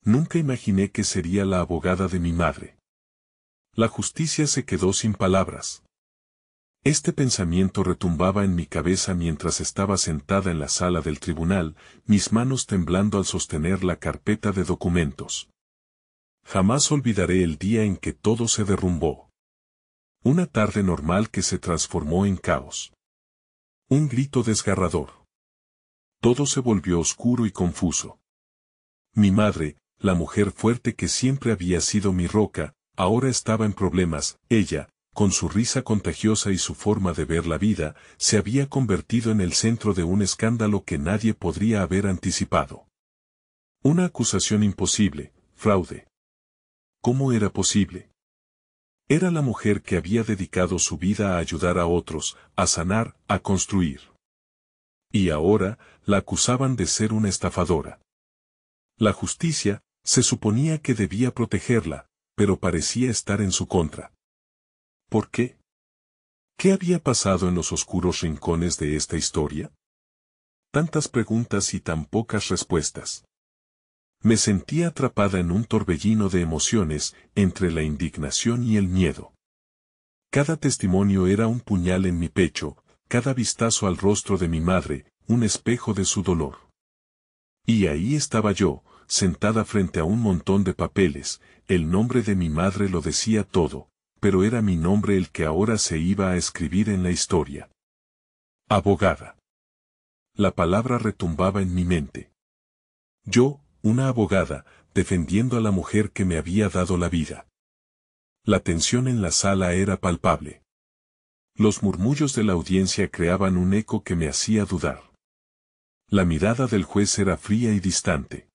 Nunca imaginé que sería la abogada de mi madre. La justicia se quedó sin palabras. Este pensamiento retumbaba en mi cabeza mientras estaba sentada en la sala del tribunal, mis manos temblando al sostener la carpeta de documentos. Jamás olvidaré el día en que todo se derrumbó. Una tarde normal que se transformó en caos. Un grito desgarrador. Todo se volvió oscuro y confuso. Mi madre, la mujer fuerte que siempre había sido mi roca, ahora estaba en problemas. Ella, con su risa contagiosa y su forma de ver la vida, se había convertido en el centro de un escándalo que nadie podría haber anticipado. Una acusación imposible, fraude. ¿Cómo era posible? Era la mujer que había dedicado su vida a ayudar a otros, a sanar, a construir. Y ahora, la acusaban de ser una estafadora. La justicia, se suponía que debía protegerla, pero parecía estar en su contra. ¿Por qué? ¿Qué había pasado en los oscuros rincones de esta historia? Tantas preguntas y tan pocas respuestas. Me sentía atrapada en un torbellino de emociones, entre la indignación y el miedo. Cada testimonio era un puñal en mi pecho, cada vistazo al rostro de mi madre, un espejo de su dolor. Y ahí estaba yo, sentada frente a un montón de papeles, el nombre de mi madre lo decía todo, pero era mi nombre el que ahora se iba a escribir en la historia. Abogada. La palabra retumbaba en mi mente. Yo, una abogada, defendiendo a la mujer que me había dado la vida. La tensión en la sala era palpable. Los murmullos de la audiencia creaban un eco que me hacía dudar. La mirada del juez era fría y distante.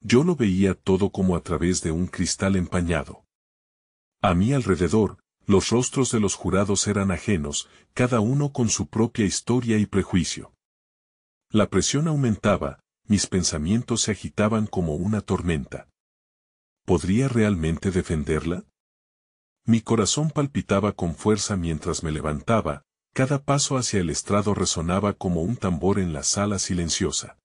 Yo lo veía todo como a través de un cristal empañado. A mi alrededor, los rostros de los jurados eran ajenos, cada uno con su propia historia y prejuicio. La presión aumentaba, mis pensamientos se agitaban como una tormenta. ¿Podría realmente defenderla? Mi corazón palpitaba con fuerza mientras me levantaba, cada paso hacia el estrado resonaba como un tambor en la sala silenciosa.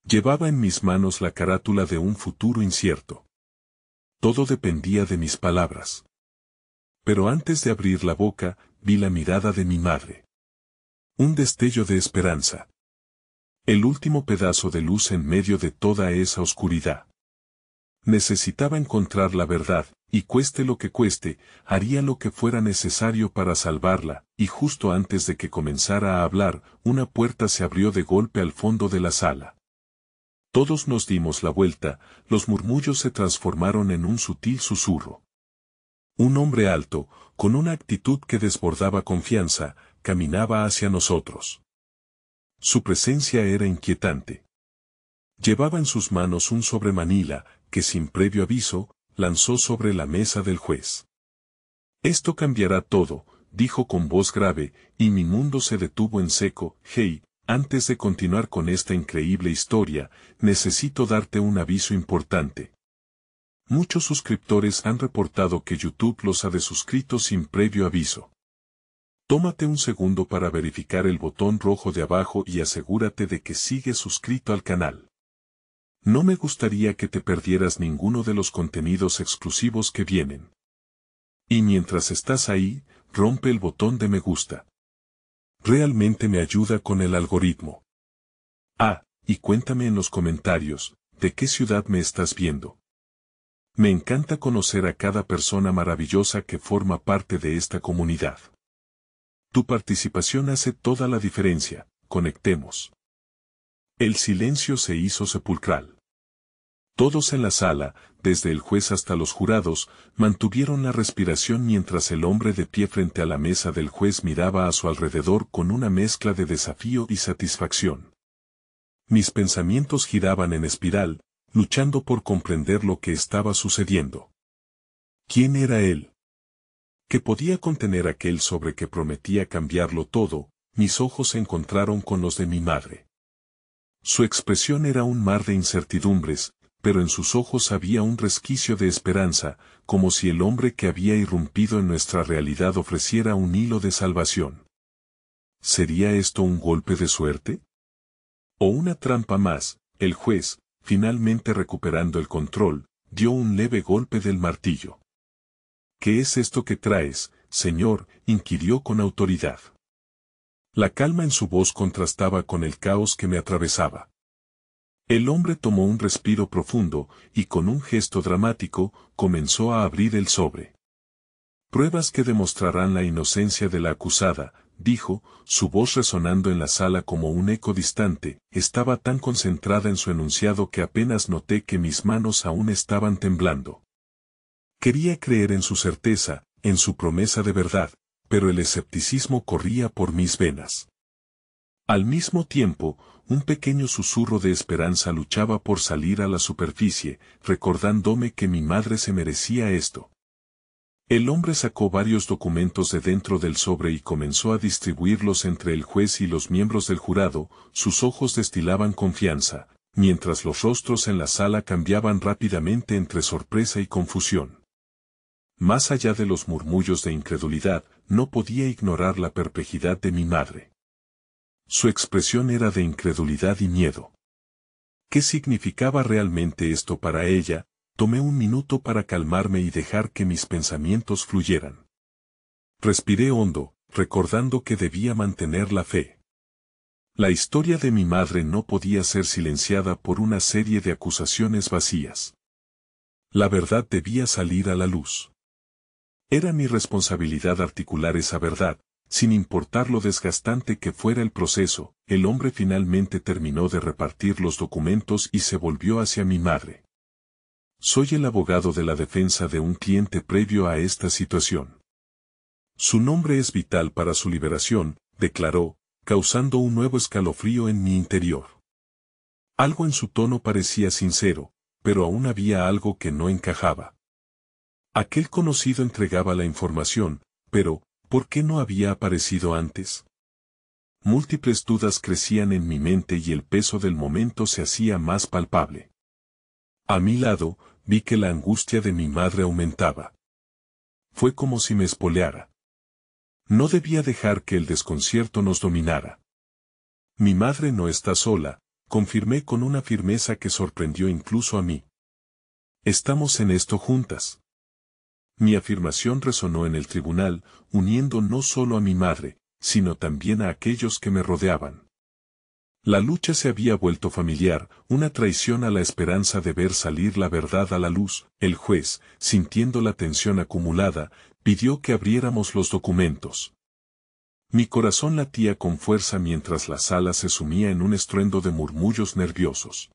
Llevaba en mis manos la carátula de un futuro incierto. Todo dependía de mis palabras. Pero antes de abrir la boca, vi la mirada de mi madre. Un destello de esperanza. El último pedazo de luz en medio de toda esa oscuridad. Necesitaba encontrar la verdad, y cueste lo que cueste, haría lo que fuera necesario para salvarla, y justo antes de que comenzara a hablar, una puerta se abrió de golpe al fondo de la sala. Todos nos dimos la vuelta, los murmullos se transformaron en un sutil susurro. Un hombre alto, con una actitud que desbordaba confianza, caminaba hacia nosotros. Su presencia era inquietante. Llevaba en sus manos un sobremanila, que sin previo aviso, lanzó sobre la mesa del juez. Esto cambiará todo, dijo con voz grave, y mi mundo se detuvo en seco. Hey, antes de continuar con esta increíble historia, necesito darte un aviso importante. Muchos suscriptores han reportado que YouTube los ha desuscrito sin previo aviso. Tómate un segundo para verificar el botón rojo de abajo y asegúrate de que sigues suscrito al canal. No me gustaría que te perdieras ninguno de los contenidos exclusivos que vienen. Y mientras estás ahí, rompe el botón de me gusta. Realmente me ayuda con el algoritmo. Ah, y cuéntame en los comentarios, ¿de qué ciudad me estás viendo? Me encanta conocer a cada persona maravillosa que forma parte de esta comunidad. Tu participación hace toda la diferencia, conectemos. El silencio se hizo sepulcral. Todos en la sala, desde el juez hasta los jurados, mantuvieron la respiración mientras el hombre de pie frente a la mesa del juez miraba a su alrededor con una mezcla de desafío y satisfacción. Mis pensamientos giraban en espiral, luchando por comprender lo que estaba sucediendo. ¿Quién era él? ¿Qué podía contener aquel sobre que prometía cambiarlo todo? Mis ojos se encontraron con los de mi madre. Su expresión era un mar de incertidumbres, pero en sus ojos había un resquicio de esperanza, como si el hombre que había irrumpido en nuestra realidad ofreciera un hilo de salvación. ¿Sería esto un golpe de suerte? ¿O una trampa más? El juez, finalmente recuperando el control, dio un leve golpe del martillo. ¿Qué es esto que traes, señor?, inquirió con autoridad. La calma en su voz contrastaba con el caos que me atravesaba. El hombre tomó un respiro profundo, y con un gesto dramático, comenzó a abrir el sobre. Pruebas que demostrarán la inocencia de la acusada, dijo, su voz resonando en la sala como un eco distante. Estaba tan concentrada en su enunciado que apenas noté que mis manos aún estaban temblando. Quería creer en su certeza, en su promesa de verdad, pero el escepticismo corría por mis venas. Al mismo tiempo, un pequeño susurro de esperanza luchaba por salir a la superficie, recordándome que mi madre se merecía esto. El hombre sacó varios documentos de dentro del sobre y comenzó a distribuirlos entre el juez y los miembros del jurado. Sus ojos destilaban confianza, mientras los rostros en la sala cambiaban rápidamente entre sorpresa y confusión. Más allá de los murmullos de incredulidad, no podía ignorar la perplejidad de mi madre. Su expresión era de incredulidad y miedo. ¿Qué significaba realmente esto para ella? Tomé un minuto para calmarme y dejar que mis pensamientos fluyeran. Respiré hondo, recordando que debía mantener la fe. La historia de mi madre no podía ser silenciada por una serie de acusaciones vacías. La verdad debía salir a la luz. Era mi responsabilidad articular esa verdad, sin importar lo desgastante que fuera el proceso. El hombre finalmente terminó de repartir los documentos y se volvió hacia mi madre. Soy el abogado de la defensa de un cliente previo a esta situación. Su nombre es vital para su liberación, declaró, causando un nuevo escalofrío en mi interior. Algo en su tono parecía sincero, pero aún había algo que no encajaba. Aquel conocido entregaba la información, pero, ¿por qué no había aparecido antes? Múltiples dudas crecían en mi mente y el peso del momento se hacía más palpable. A mi lado, vi que la angustia de mi madre aumentaba. Fue como si me espoleara. No debía dejar que el desconcierto nos dominara. Mi madre no está sola, confirmé con una firmeza que sorprendió incluso a mí. Estamos en esto juntas. Mi afirmación resonó en el tribunal, uniendo no solo a mi madre, sino también a aquellos que me rodeaban. La lucha se había vuelto familiar, una traición a la esperanza de ver salir la verdad a la luz. El juez, sintiendo la tensión acumulada, pidió que abriéramos los documentos. Mi corazón latía con fuerza mientras la sala se sumía en un estruendo de murmullos nerviosos.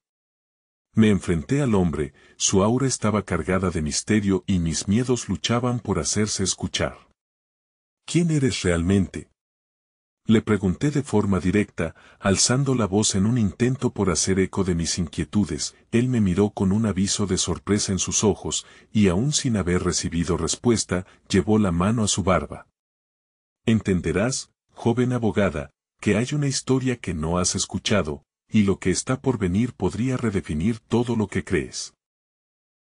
Me enfrenté al hombre, su aura estaba cargada de misterio y mis miedos luchaban por hacerse escuchar. ¿Quién eres realmente? Le pregunté de forma directa, alzando la voz en un intento por hacer eco de mis inquietudes. Él me miró con un aviso de sorpresa en sus ojos, y aún sin haber recibido respuesta, llevó la mano a su barba. Entenderás, joven abogada, que hay una historia que no has escuchado, y lo que está por venir podría redefinir todo lo que crees.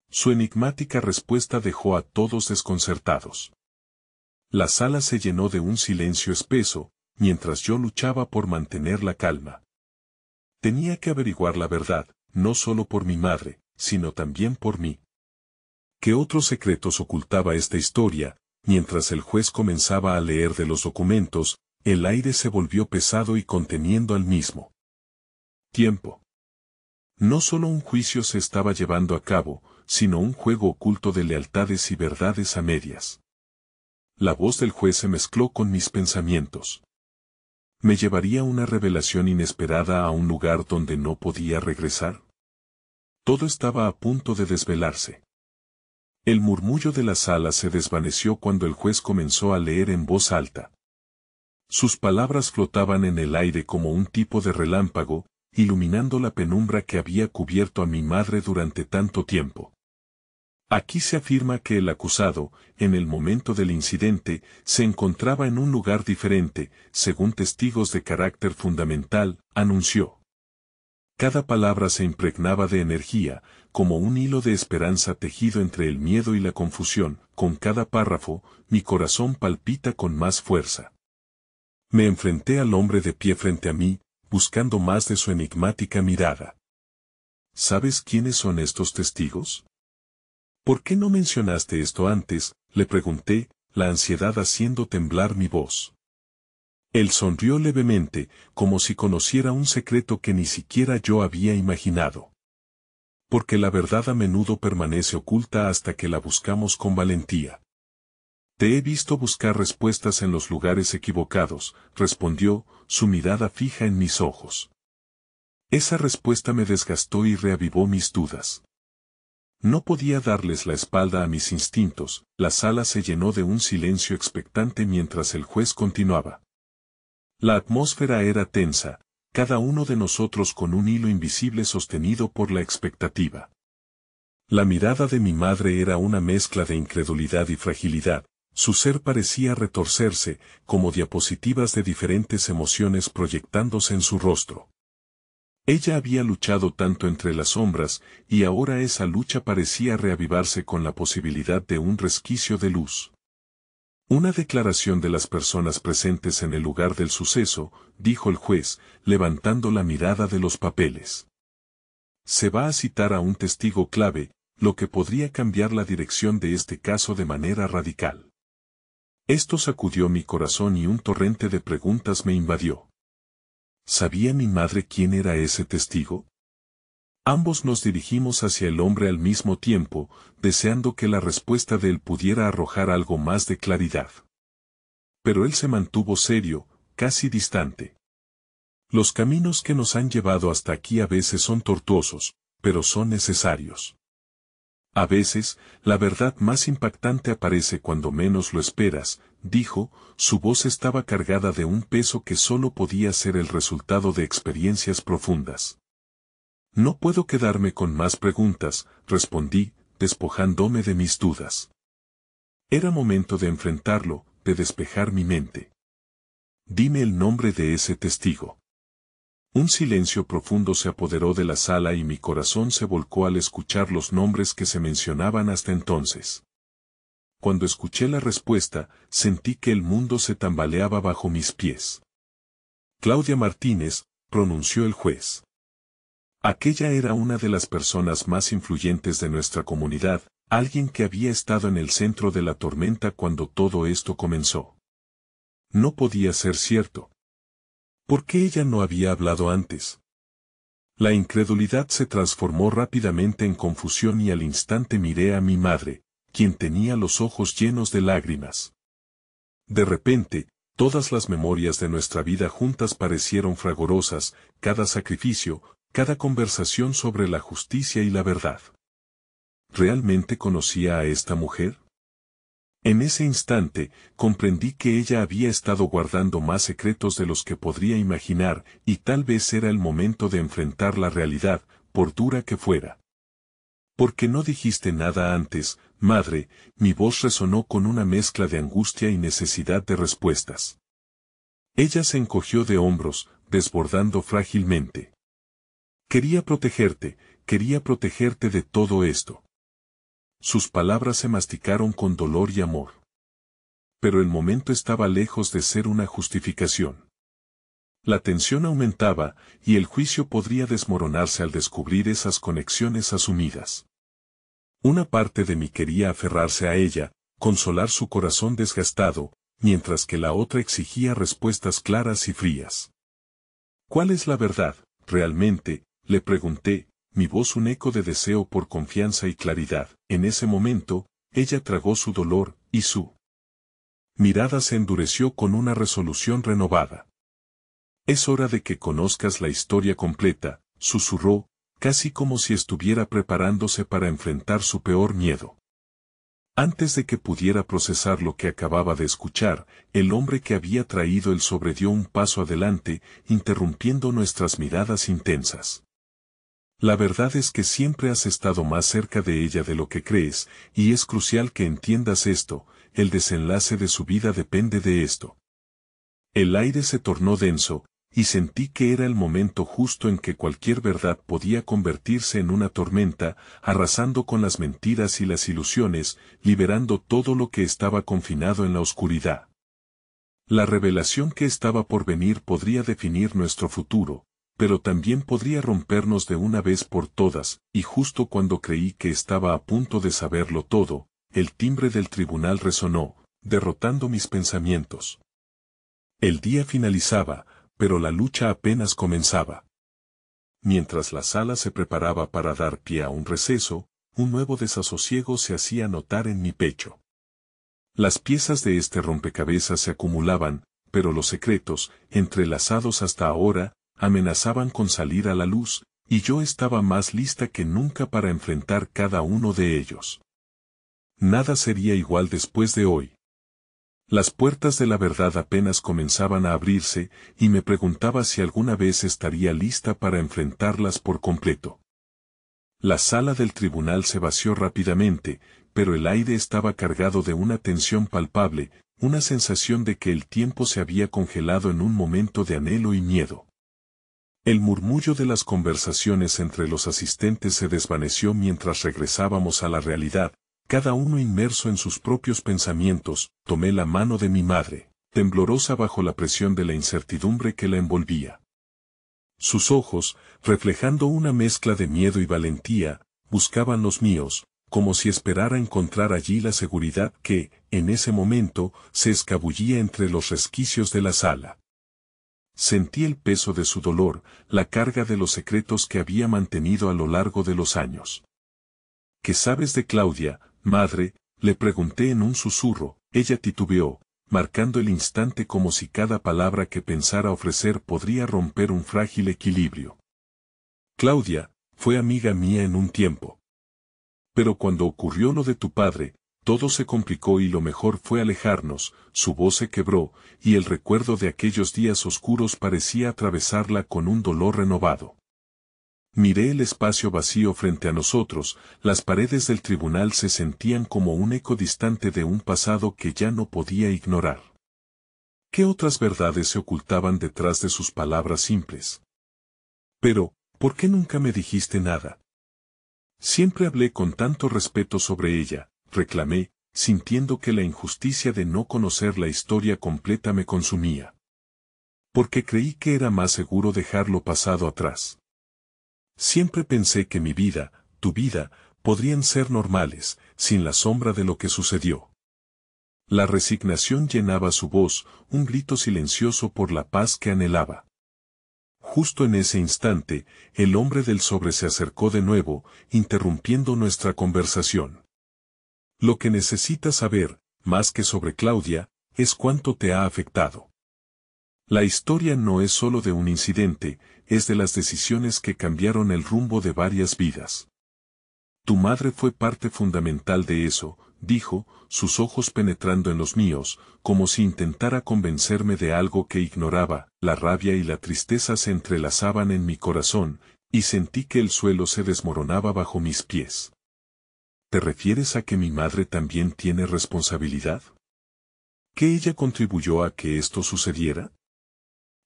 Su enigmática respuesta dejó a todos desconcertados. La sala se llenó de un silencio espeso, mientras yo luchaba por mantener la calma. Tenía que averiguar la verdad, no solo por mi madre, sino también por mí. ¿Qué otros secretos ocultaba esta historia? Mientras el juez comenzaba a leer de los documentos, el aire se volvió pesado y conteniendo al mismo tiempo. No solo un juicio se estaba llevando a cabo, sino un juego oculto de lealtades y verdades a medias. La voz del juez se mezcló con mis pensamientos. ¿Me llevaría una revelación inesperada a un lugar donde no podía regresar? Todo estaba a punto de desvelarse. El murmullo de la sala se desvaneció cuando el juez comenzó a leer en voz alta. Sus palabras flotaban en el aire como un tipo de relámpago, iluminando la penumbra que había cubierto a mi madre durante tanto tiempo. Aquí se afirma que el acusado, en el momento del incidente, se encontraba en un lugar diferente, según testigos de carácter fundamental, anunció. Cada palabra se impregnaba de energía, como un hilo de esperanza tejido entre el miedo y la confusión. Con cada párrafo, mi corazón palpita con más fuerza. Me enfrenté al hombre de pie frente a mí, buscando más de su enigmática mirada. ¿Sabes quiénes son estos testigos? ¿Por qué no mencionaste esto antes?, le pregunté, la ansiedad haciendo temblar mi voz. Él sonrió levemente, como si conociera un secreto que ni siquiera yo había imaginado. Porque la verdad a menudo permanece oculta hasta que la buscamos con valentía. Te he visto buscar respuestas en los lugares equivocados, respondió, su mirada fija en mis ojos. Esa respuesta me desgastó y reavivó mis dudas. No podía darles la espalda a mis instintos, la sala se llenó de un silencio expectante mientras el juez continuaba. La atmósfera era tensa, cada uno de nosotros con un hilo invisible sostenido por la expectativa. La mirada de mi madre era una mezcla de incredulidad y fragilidad, su ser parecía retorcerse, como diapositivas de diferentes emociones proyectándose en su rostro. Ella había luchado tanto entre las sombras, y ahora esa lucha parecía reavivarse con la posibilidad de un resquicio de luz. Una declaración de las personas presentes en el lugar del suceso, dijo el juez, levantando la mirada de los papeles. Se va a citar a un testigo clave, lo que podría cambiar la dirección de este caso de manera radical. Esto sacudió mi corazón y un torrente de preguntas me invadió. ¿Sabía mi madre quién era ese testigo? Ambos nos dirigimos hacia el hombre al mismo tiempo, deseando que la respuesta de él pudiera arrojar algo más de claridad. Pero él se mantuvo serio, casi distante. Los caminos que nos han llevado hasta aquí a veces son tortuosos, pero son necesarios. A veces, la verdad más impactante aparece cuando menos lo esperas, dijo, su voz estaba cargada de un peso que solo podía ser el resultado de experiencias profundas. No puedo quedarme con más preguntas, respondí, despojándome de mis dudas. Era momento de enfrentarlo, de despejar mi mente. Dime el nombre de ese testigo. Un silencio profundo se apoderó de la sala y mi corazón se volcó al escuchar los nombres que se mencionaban hasta entonces. Cuando escuché la respuesta, sentí que el mundo se tambaleaba bajo mis pies. Claudia Martínez, pronunció el juez. Aquella era una de las personas más influyentes de nuestra comunidad, alguien que había estado en el centro de la tormenta cuando todo esto comenzó. No podía ser cierto. ¿Por qué ella no había hablado antes? La incredulidad se transformó rápidamente en confusión y al instante miré a mi madre, quien tenía los ojos llenos de lágrimas. De repente, todas las memorias de nuestra vida juntas parecieron fragorosas, cada sacrificio, cada conversación sobre la justicia y la verdad. ¿Realmente conocía a esta mujer? En ese instante, comprendí que ella había estado guardando más secretos de los que podría imaginar, y tal vez era el momento de enfrentar la realidad, por dura que fuera. ¿Por qué no dijiste nada antes, madre? Mi voz resonó con una mezcla de angustia y necesidad de respuestas. Ella se encogió de hombros, desbordando frágilmente. Quería protegerte de todo esto. Sus palabras se masticaron con dolor y amor. Pero el momento estaba lejos de ser una justificación. La tensión aumentaba, y el juicio podría desmoronarse al descubrir esas conexiones asumidas. Una parte de mí quería aferrarse a ella, consolar su corazón desgastado, mientras que la otra exigía respuestas claras y frías. ¿Cuál es la verdad, realmente?, le pregunté, mi voz un eco de deseo por confianza y claridad. En ese momento, ella tragó su dolor, y su mirada se endureció con una resolución renovada. Es hora de que conozcas la historia completa, susurró, casi como si estuviera preparándose para enfrentar su peor miedo. Antes de que pudiera procesar lo que acababa de escuchar, el hombre que había traído el sobre dio un paso adelante, interrumpiendo nuestras miradas intensas. La verdad es que siempre has estado más cerca de ella de lo que crees, y es crucial que entiendas esto, el desenlace de su vida depende de esto. El aire se tornó denso, y sentí que era el momento justo en que cualquier verdad podía convertirse en una tormenta, arrasando con las mentiras y las ilusiones, liberando todo lo que estaba confinado en la oscuridad. La revelación que estaba por venir podría definir nuestro futuro, pero también podría rompernos de una vez por todas, y justo cuando creí que estaba a punto de saberlo todo, el timbre del tribunal resonó, derrotando mis pensamientos. El día finalizaba, pero la lucha apenas comenzaba. Mientras la sala se preparaba para dar pie a un receso, un nuevo desasosiego se hacía notar en mi pecho. Las piezas de este rompecabezas se acumulaban, pero los secretos, entrelazados hasta ahora, amenazaban con salir a la luz, y yo estaba más lista que nunca para enfrentar cada uno de ellos. Nada sería igual después de hoy. Las puertas de la verdad apenas comenzaban a abrirse, y me preguntaba si alguna vez estaría lista para enfrentarlas por completo. La sala del tribunal se vació rápidamente, pero el aire estaba cargado de una tensión palpable, una sensación de que el tiempo se había congelado en un momento de anhelo y miedo. El murmullo de las conversaciones entre los asistentes se desvaneció mientras regresábamos a la realidad, cada uno inmerso en sus propios pensamientos. Tomé la mano de mi madre, temblorosa bajo la presión de la incertidumbre que la envolvía. Sus ojos, reflejando una mezcla de miedo y valentía, buscaban los míos, como si esperara encontrar allí la seguridad que, en ese momento, se escabullía entre los resquicios de la sala. Sentí el peso de su dolor, la carga de los secretos que había mantenido a lo largo de los años. ¿Qué sabes de Claudia, madre?, le pregunté en un susurro. Ella titubeó, marcando el instante como si cada palabra que pensara ofrecer podría romper un frágil equilibrio. Claudia, fue amiga mía en un tiempo. Pero cuando ocurrió lo de tu padre, todo se complicó y lo mejor fue alejarnos. Su voz se quebró, y el recuerdo de aquellos días oscuros parecía atravesarla con un dolor renovado. Miré el espacio vacío frente a nosotros, las paredes del tribunal se sentían como un eco distante de un pasado que ya no podía ignorar. ¿Qué otras verdades se ocultaban detrás de sus palabras simples? Pero, ¿por qué nunca me dijiste nada? Siempre hablé con tanto respeto sobre ella, reclamé, sintiendo que la injusticia de no conocer la historia completa me consumía. Porque creí que era más seguro dejar lo pasado atrás. Siempre pensé que mi vida, tu vida, podrían ser normales, sin la sombra de lo que sucedió. La resignación llenaba su voz, un grito silencioso por la paz que anhelaba. Justo en ese instante, el hombre del sobre se acercó de nuevo, interrumpiendo nuestra conversación. Lo que necesitas saber, más que sobre Claudia, es cuánto te ha afectado. La historia no es solo de un incidente, es de las decisiones que cambiaron el rumbo de varias vidas. Tu madre fue parte fundamental de eso, dijo, sus ojos penetrando en los míos, como si intentara convencerme de algo que ignoraba. La rabia y la tristeza se entrelazaban en mi corazón, y sentí que el suelo se desmoronaba bajo mis pies. ¿Te refieres a que mi madre también tiene responsabilidad? ¿Que ella contribuyó a que esto sucediera?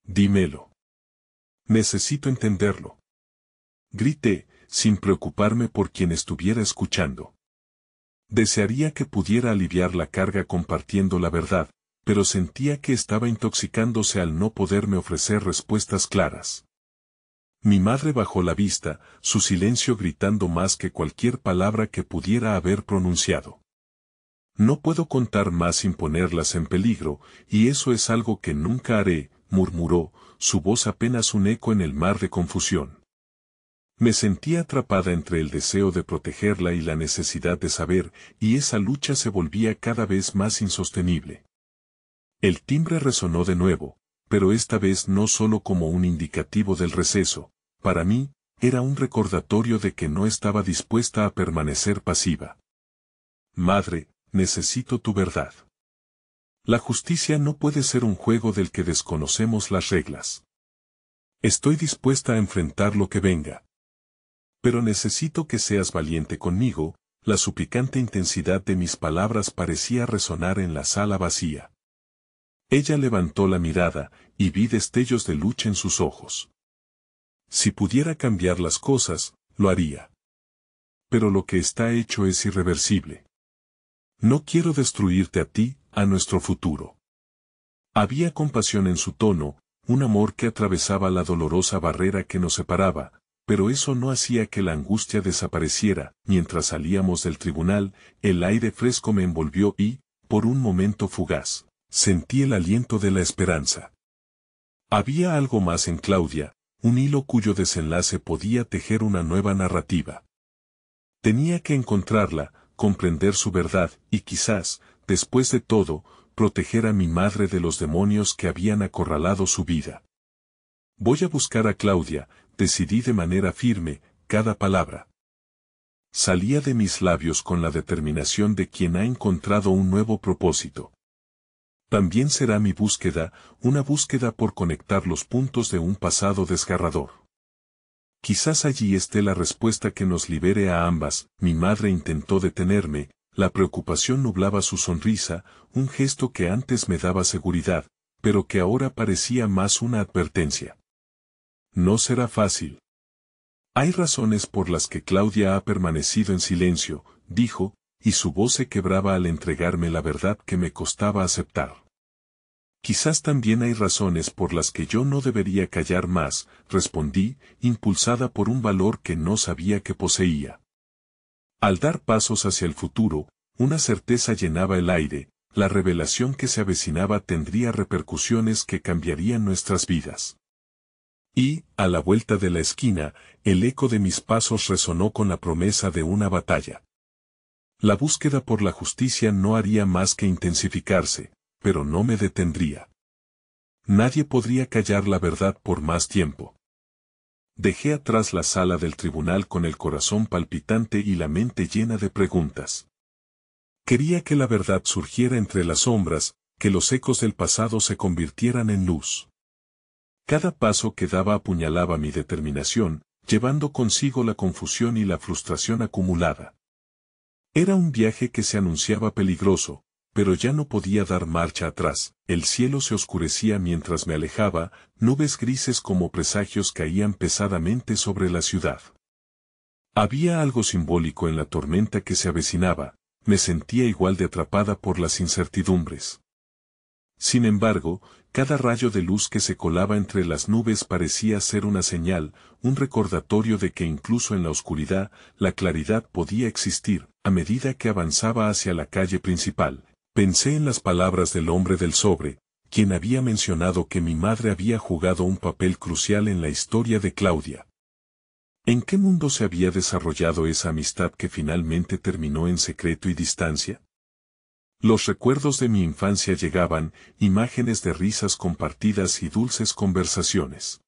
Dímelo. Necesito entenderlo. Grité, sin preocuparme por quien estuviera escuchando. Desearía que pudiera aliviar la carga compartiendo la verdad, pero sentía que estaba intoxicándose al no poderme ofrecer respuestas claras. Mi madre bajó la vista, su silencio gritando más que cualquier palabra que pudiera haber pronunciado. No puedo contar más sin ponerlas en peligro, y eso es algo que nunca haré, murmuró, su voz apenas un eco en el mar de confusión. Me sentía atrapada entre el deseo de protegerla y la necesidad de saber, y esa lucha se volvía cada vez más insostenible. El timbre resonó de nuevo, pero esta vez no solo como un indicativo del receso, para mí, era un recordatorio de que no estaba dispuesta a permanecer pasiva. Madre, necesito tu verdad. La justicia no puede ser un juego del que desconocemos las reglas. Estoy dispuesta a enfrentar lo que venga. Pero necesito que seas valiente conmigo. La suplicante intensidad de mis palabras parecía resonar en la sala vacía. Ella levantó la mirada, y vi destellos de lucha en sus ojos. Si pudiera cambiar las cosas, lo haría. Pero lo que está hecho es irreversible. No quiero destruirte a ti, a nuestro futuro. Había compasión en su tono, un amor que atravesaba la dolorosa barrera que nos separaba, pero eso no hacía que la angustia desapareciera. Mientras salíamos del tribunal, el aire fresco me envolvió y, por un momento fugaz, sentí el aliento de la esperanza. Había algo más en Claudia, un hilo cuyo desenlace podía tejer una nueva narrativa. Tenía que encontrarla, comprender su verdad y quizás, después de todo, proteger a mi madre de los demonios que habían acorralado su vida. Voy a buscar a Claudia, decidí de manera firme, cada palabra salía de mis labios con la determinación de quien ha encontrado un nuevo propósito. También será mi búsqueda, una búsqueda por conectar los puntos de un pasado desgarrador. Quizás allí esté la respuesta que nos libere a ambas. Mi madre intentó detenerme, la preocupación nublaba su sonrisa, un gesto que antes me daba seguridad, pero que ahora parecía más una advertencia. No será fácil. Hay razones por las que Claudia ha permanecido en silencio, dijo, y su voz se quebraba al entregarme la verdad que me costaba aceptar. Quizás también hay razones por las que yo no debería callar más, respondí, impulsada por un valor que no sabía que poseía. Al dar pasos hacia el futuro, una certeza llenaba el aire, la revelación que se avecinaba tendría repercusiones que cambiarían nuestras vidas. Y, a la vuelta de la esquina, el eco de mis pasos resonó con la promesa de una batalla. La búsqueda por la justicia no haría más que intensificarse, pero no me detendría. Nadie podría callar la verdad por más tiempo. Dejé atrás la sala del tribunal con el corazón palpitante y la mente llena de preguntas. Quería que la verdad surgiera entre las sombras, que los ecos del pasado se convirtieran en luz. Cada paso que daba apuñalaba mi determinación, llevando consigo la confusión y la frustración acumulada. Era un viaje que se anunciaba peligroso, pero ya no podía dar marcha atrás. El cielo se oscurecía mientras me alejaba, nubes grises como presagios caían pesadamente sobre la ciudad. Había algo simbólico en la tormenta que se avecinaba, me sentía igual de atrapada por las incertidumbres. Sin embargo, cada rayo de luz que se colaba entre las nubes parecía ser una señal, un recordatorio de que incluso en la oscuridad, la claridad podía existir. A medida que avanzaba hacia la calle principal, pensé en las palabras del hombre del sobre, quien había mencionado que mi madre había jugado un papel crucial en la historia de Claudia. ¿En qué mundo se había desarrollado esa amistad que finalmente terminó en secreto y distancia? Los recuerdos de mi infancia llegaban, imágenes de risas compartidas y dulces conversaciones.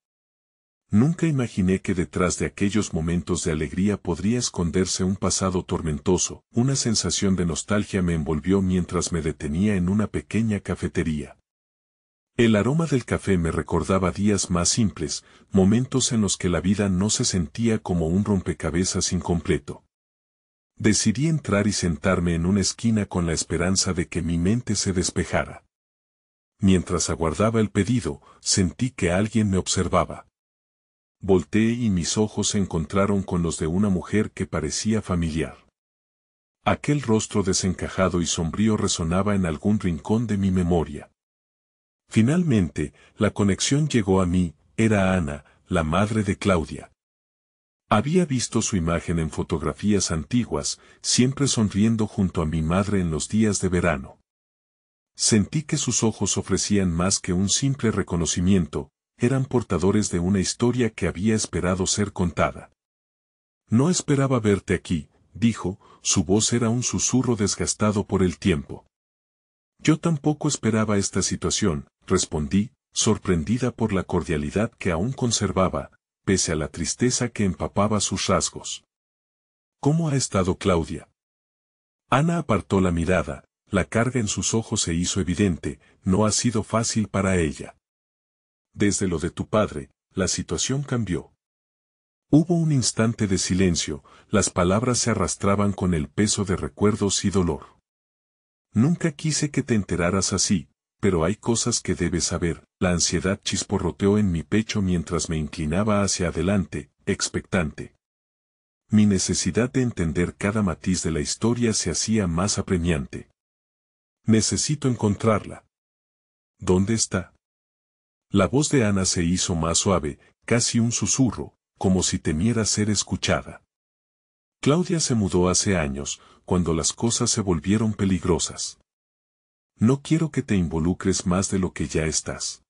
Nunca imaginé que detrás de aquellos momentos de alegría podría esconderse un pasado tormentoso. Una sensación de nostalgia me envolvió mientras me detenía en una pequeña cafetería. El aroma del café me recordaba días más simples, momentos en los que la vida no se sentía como un rompecabezas incompleto. Decidí entrar y sentarme en una esquina con la esperanza de que mi mente se despejara. Mientras aguardaba el pedido, sentí que alguien me observaba. Volteé y mis ojos se encontraron con los de una mujer que parecía familiar. Aquel rostro desencajado y sombrío resonaba en algún rincón de mi memoria. Finalmente, la conexión llegó a mí, era Ana, la madre de Claudia. Había visto su imagen en fotografías antiguas, siempre sonriendo junto a mi madre en los días de verano. Sentí que sus ojos ofrecían más que un simple reconocimiento, eran portadores de una historia que había esperado ser contada. No esperaba verte aquí, dijo, su voz era un susurro desgastado por el tiempo. Yo tampoco esperaba esta situación, respondí, sorprendida por la cordialidad que aún conservaba, pese a la tristeza que empapaba sus rasgos. ¿Cómo ha estado Claudia? Ana apartó la mirada, la carga en sus ojos se hizo evidente, no ha sido fácil para ella. Desde lo de tu padre, la situación cambió. Hubo un instante de silencio, las palabras se arrastraban con el peso de recuerdos y dolor. Nunca quise que te enteraras así, pero hay cosas que debes saber. La ansiedad chisporroteó en mi pecho mientras me inclinaba hacia adelante, expectante. Mi necesidad de entender cada matiz de la historia se hacía más apremiante. Necesito encontrarla. ¿Dónde está? La voz de Ana se hizo más suave, casi un susurro, como si temiera ser escuchada. Claudia se mudó hace años, cuando las cosas se volvieron peligrosas. No quiero que te involucres más de lo que ya estás.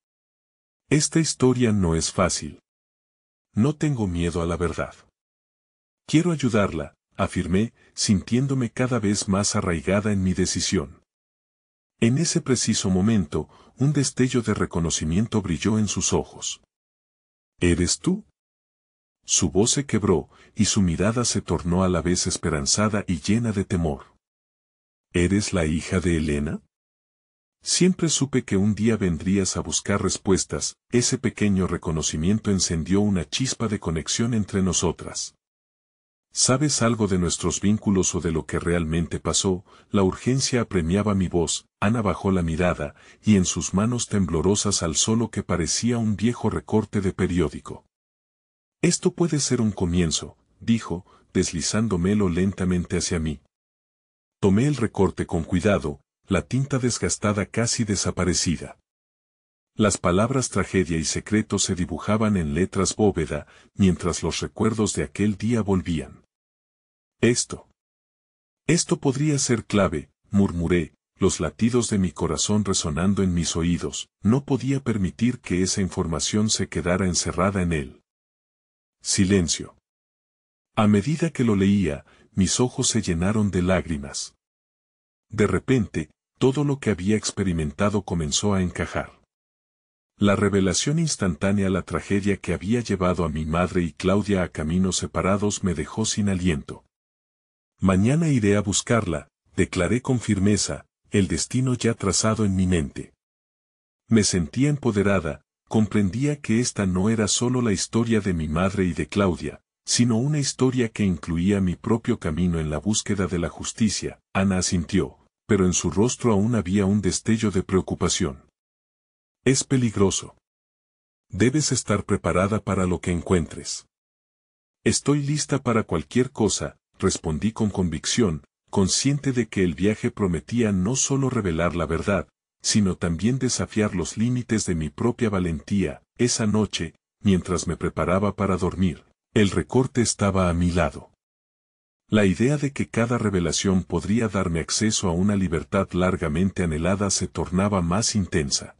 Esta historia no es fácil. No tengo miedo a la verdad. Quiero ayudarla, afirmé, sintiéndome cada vez más arraigada en mi decisión. En ese preciso momento, un destello de reconocimiento brilló en sus ojos. ¿Eres tú? Su voz se quebró, y su mirada se tornó a la vez esperanzada y llena de temor. ¿Eres la hija de Elena? Siempre supe que un día vendrías a buscar respuestas. Ese pequeño reconocimiento encendió una chispa de conexión entre nosotras. ¿Sabes algo de nuestros vínculos o de lo que realmente pasó? La urgencia apremiaba mi voz. Ana bajó la mirada, y en sus manos temblorosas alzó lo que parecía un viejo recorte de periódico. Esto puede ser un comienzo, dijo, deslizándomelo lentamente hacia mí. Tomé el recorte con cuidado, la tinta desgastada casi desaparecida. Las palabras tragedia y secreto se dibujaban en letras bóveda, mientras los recuerdos de aquel día volvían. Esto podría ser clave, murmuré, los latidos de mi corazón resonando en mis oídos. No podía permitir que esa información se quedara encerrada en él. Silencio. A medida que lo leía, mis ojos se llenaron de lágrimas. De repente, todo lo que había experimentado comenzó a encajar. La revelación instantánea, la tragedia que había llevado a mi madre y Claudia a caminos separados me dejó sin aliento. Mañana iré a buscarla, declaré con firmeza, el destino ya trazado en mi mente. Me sentía empoderada, comprendía que esta no era solo la historia de mi madre y de Claudia, sino una historia que incluía mi propio camino en la búsqueda de la justicia. Ana asintió, pero en su rostro aún había un destello de preocupación. Es peligroso. Debes estar preparada para lo que encuentres. Estoy lista para cualquier cosa, respondí con convicción, consciente de que el viaje prometía no solo revelar la verdad, sino también desafiar los límites de mi propia valentía. Esa noche, mientras me preparaba para dormir, el recorte estaba a mi lado. La idea de que cada revelación podría darme acceso a una libertad largamente anhelada se tornaba más intensa.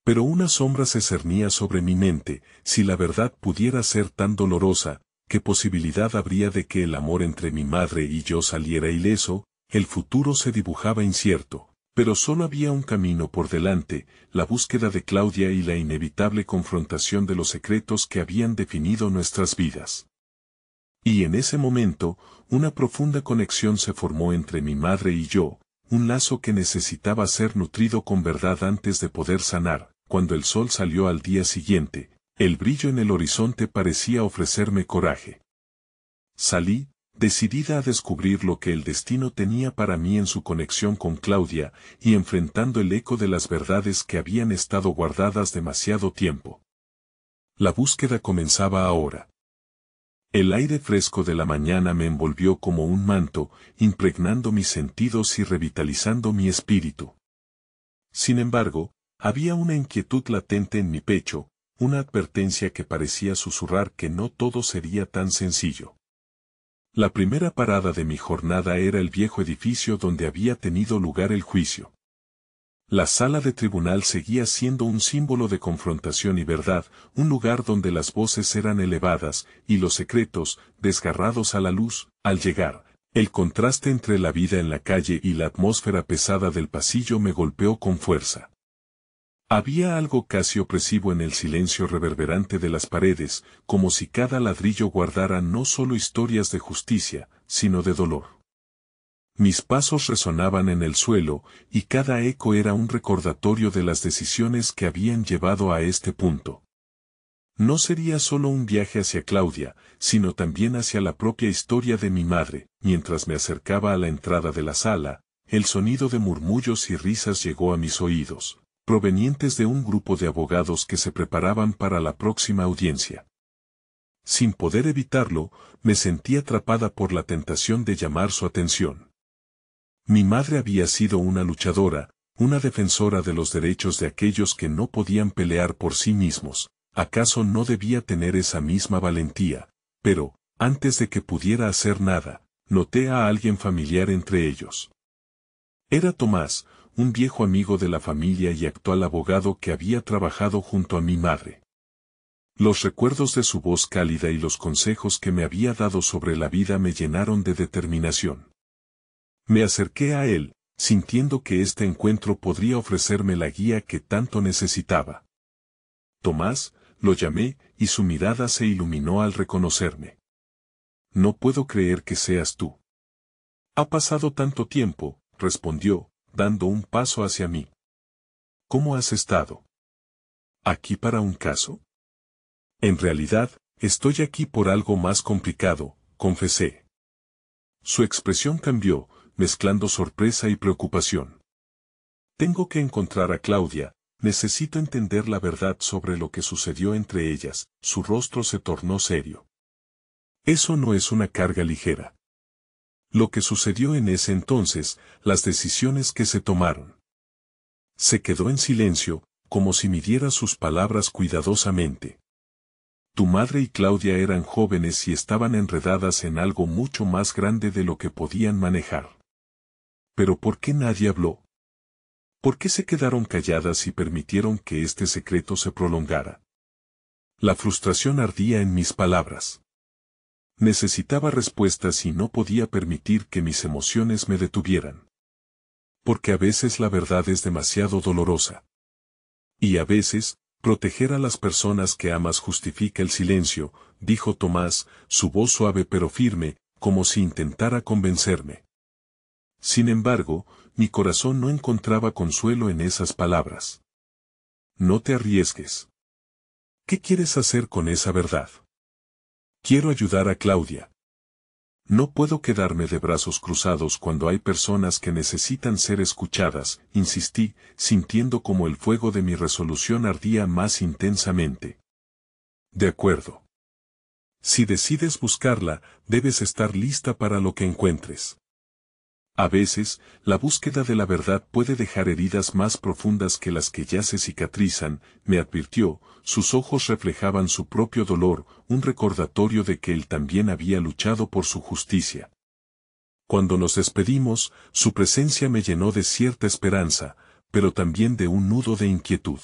Pero una sombra se cernía sobre mi mente. Si la verdad pudiera ser tan dolorosa, ¿qué posibilidad habría de que el amor entre mi madre y yo saliera ileso? El futuro se dibujaba incierto. Pero solo había un camino por delante, la búsqueda de Claudia y la inevitable confrontación de los secretos que habían definido nuestras vidas. Y en ese momento, una profunda conexión se formó entre mi madre y yo, un lazo que necesitaba ser nutrido con verdad antes de poder sanar. Cuando el sol salió al día siguiente, el brillo en el horizonte parecía ofrecerme coraje. Salí, decidida a descubrir lo que el destino tenía para mí en su conexión con Claudia, y enfrentando el eco de las verdades que habían estado guardadas demasiado tiempo. La búsqueda comenzaba ahora. El aire fresco de la mañana me envolvió como un manto, impregnando mis sentidos y revitalizando mi espíritu. Sin embargo, había una inquietud latente en mi pecho, una advertencia que parecía susurrar que no todo sería tan sencillo. La primera parada de mi jornada era el viejo edificio donde había tenido lugar el juicio. La sala de tribunal seguía siendo un símbolo de confrontación y verdad, un lugar donde las voces eran elevadas y los secretos, desgarrados a la luz. Al llegar, el contraste entre la vida en la calle y la atmósfera pesada del pasillo me golpeó con fuerza. Había algo casi opresivo en el silencio reverberante de las paredes, como si cada ladrillo guardara no solo historias de justicia, sino de dolor. Mis pasos resonaban en el suelo, y cada eco era un recordatorio de las decisiones que habían llevado a este punto. No sería solo un viaje hacia Claudia, sino también hacia la propia historia de mi madre. Mientras me acercaba a la entrada de la sala, el sonido de murmullos y risas llegó a mis oídos, provenientes de un grupo de abogados que se preparaban para la próxima audiencia. Sin poder evitarlo, me sentí atrapada por la tentación de llamar su atención. Mi madre había sido una luchadora, una defensora de los derechos de aquellos que no podían pelear por sí mismos. ¿Acaso no debía tener esa misma valentía? Pero, antes de que pudiera hacer nada, noté a alguien familiar entre ellos. Era Tomás, un viejo amigo de la familia y actual abogado que había trabajado junto a mi madre. Los recuerdos de su voz cálida y los consejos que me había dado sobre la vida me llenaron de determinación. Me acerqué a él, sintiendo que este encuentro podría ofrecerme la guía que tanto necesitaba. Tomás, lo llamé, y su mirada se iluminó al reconocerme. No puedo creer que seas tú. Ha pasado tanto tiempo, respondió, dando un paso hacia mí. ¿Cómo has estado? ¿Aquí para un caso? En realidad, estoy aquí por algo más complicado, confesé. Su expresión cambió, mezclando sorpresa y preocupación. Tengo que encontrar a Claudia, necesito entender la verdad sobre lo que sucedió entre ellas. Su rostro se tornó serio. Eso no es una carga ligera. Lo que sucedió en ese entonces, las decisiones que se tomaron. Se quedó en silencio, como si midiera sus palabras cuidadosamente. Tu madre y Claudia eran jóvenes y estaban enredadas en algo mucho más grande de lo que podían manejar. ¿Pero por qué nadie habló? ¿Por qué se quedaron calladas y permitieron que este secreto se prolongara? La frustración ardía en mis palabras. Necesitaba respuestas y no podía permitir que mis emociones me detuvieran. Porque a veces la verdad es demasiado dolorosa. Y a veces, proteger a las personas que amas justifica el silencio, dijo Tomás, su voz suave pero firme, como si intentara convencerme. Sin embargo, mi corazón no encontraba consuelo en esas palabras. No te arriesgues. ¿Qué quieres hacer con esa verdad? Quiero ayudar a Claudia. No puedo quedarme de brazos cruzados cuando hay personas que necesitan ser escuchadas, insistí, sintiendo como el fuego de mi resolución ardía más intensamente. De acuerdo. Si decides buscarla, debes estar lista para lo que encuentres. A veces, la búsqueda de la verdad puede dejar heridas más profundas que las que ya se cicatrizan, me advirtió, sus ojos reflejaban su propio dolor, un recordatorio de que él también había luchado por su justicia. Cuando nos despedimos, su presencia me llenó de cierta esperanza, pero también de un nudo de inquietud.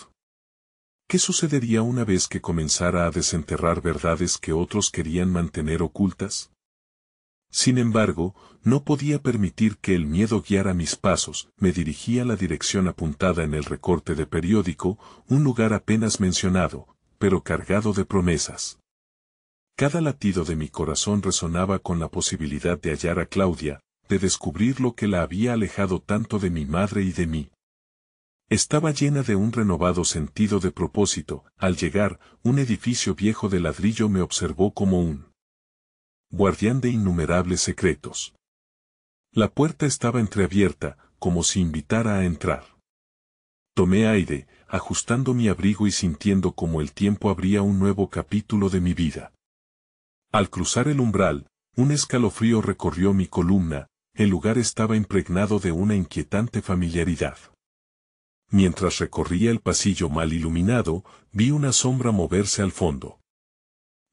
¿Qué sucedería una vez que comenzara a desenterrar verdades que otros querían mantener ocultas? Sin embargo, no podía permitir que el miedo guiara mis pasos. Me dirigí a la dirección apuntada en el recorte de periódico, un lugar apenas mencionado, pero cargado de promesas. Cada latido de mi corazón resonaba con la posibilidad de hallar a Claudia, de descubrir lo que la había alejado tanto de mi madre y de mí. Estaba llena de un renovado sentido de propósito. Al llegar, un edificio viejo de ladrillo me observó como un guardián de innumerables secretos. La puerta estaba entreabierta, como si invitara a entrar. Tomé aire, ajustando mi abrigo y sintiendo como el tiempo abría un nuevo capítulo de mi vida. Al cruzar el umbral, un escalofrío recorrió mi columna, el lugar estaba impregnado de una inquietante familiaridad. Mientras recorría el pasillo mal iluminado, vi una sombra moverse al fondo.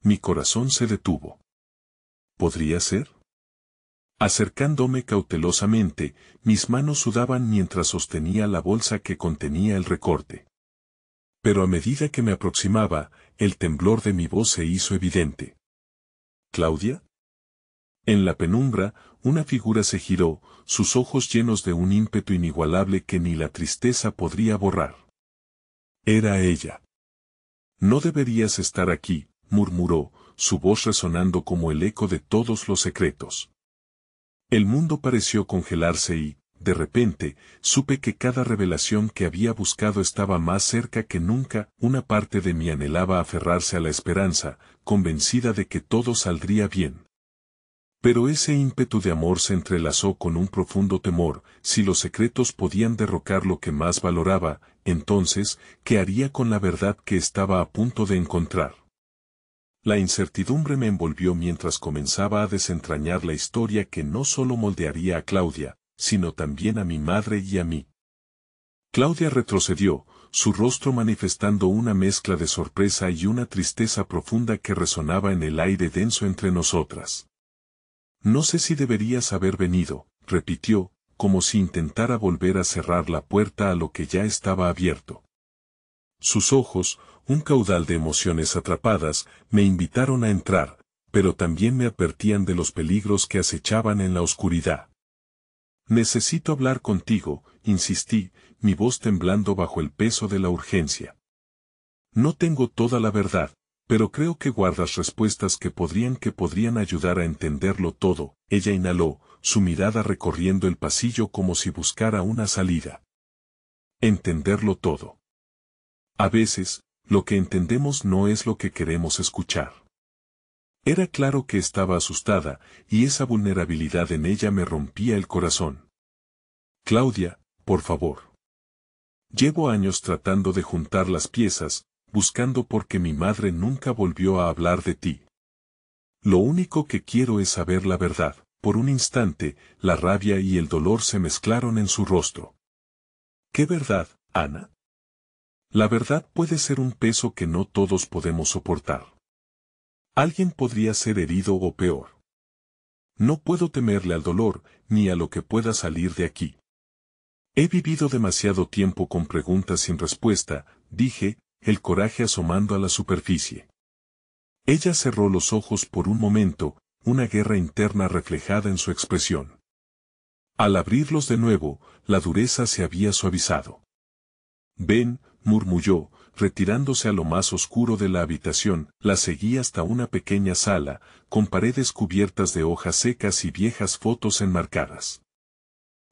Mi corazón se detuvo. ¿Podría ser? Acercándome cautelosamente, mis manos sudaban mientras sostenía la bolsa que contenía el recorte. Pero a medida que me aproximaba, el temblor de mi voz se hizo evidente. ¿Claudia? En la penumbra, una figura se giró, sus ojos llenos de un ímpetu inigualable que ni la tristeza podría borrar. Era ella. No deberías estar aquí, murmuró, su voz resonando como el eco de todos los secretos. El mundo pareció congelarse y, de repente, supe que cada revelación que había buscado estaba más cerca que nunca. Una parte de mí anhelaba aferrarse a la esperanza, convencida de que todo saldría bien. Pero ese ímpetu de amor se entrelazó con un profundo temor. Si los secretos podían derrocar lo que más valoraba, entonces, ¿qué haría con la verdad que estaba a punto de encontrar? La incertidumbre me envolvió mientras comenzaba a desentrañar la historia que no solo moldearía a Claudia, sino también a mi madre y a mí. Claudia retrocedió, su rostro manifestando una mezcla de sorpresa y una tristeza profunda que resonaba en el aire denso entre nosotras. No sé si deberías haber venido, repitió, como si intentara volver a cerrar la puerta a lo que ya estaba abierto. Sus ojos, un caudal de emociones atrapadas, me invitaron a entrar, pero también me advertían de los peligros que acechaban en la oscuridad. Necesito hablar contigo, insistí, mi voz temblando bajo el peso de la urgencia. No tengo toda la verdad, pero creo que guardas respuestas que podrían ayudar a entenderlo todo. Ella inhaló, su mirada recorriendo el pasillo como si buscara una salida. Entenderlo todo. A veces, lo que entendemos no es lo que queremos escuchar. Era claro que estaba asustada, y esa vulnerabilidad en ella me rompía el corazón. Claudia, por favor. Llevo años tratando de juntar las piezas, buscando por qué mi madre nunca volvió a hablar de ti. Lo único que quiero es saber la verdad. Por un instante, la rabia y el dolor se mezclaron en su rostro. ¿Qué verdad, Ana? La verdad puede ser un peso que no todos podemos soportar. Alguien podría ser herido o peor. No puedo temerle al dolor, ni a lo que pueda salir de aquí. He vivido demasiado tiempo con preguntas sin respuesta, dije, el coraje asomando a la superficie. Ella cerró los ojos por un momento, una guerra interna reflejada en su expresión. Al abrirlos de nuevo, la dureza se había suavizado. Ven, murmulló, retirándose a lo más oscuro de la habitación, la seguí hasta una pequeña sala, con paredes cubiertas de hojas secas y viejas fotos enmarcadas.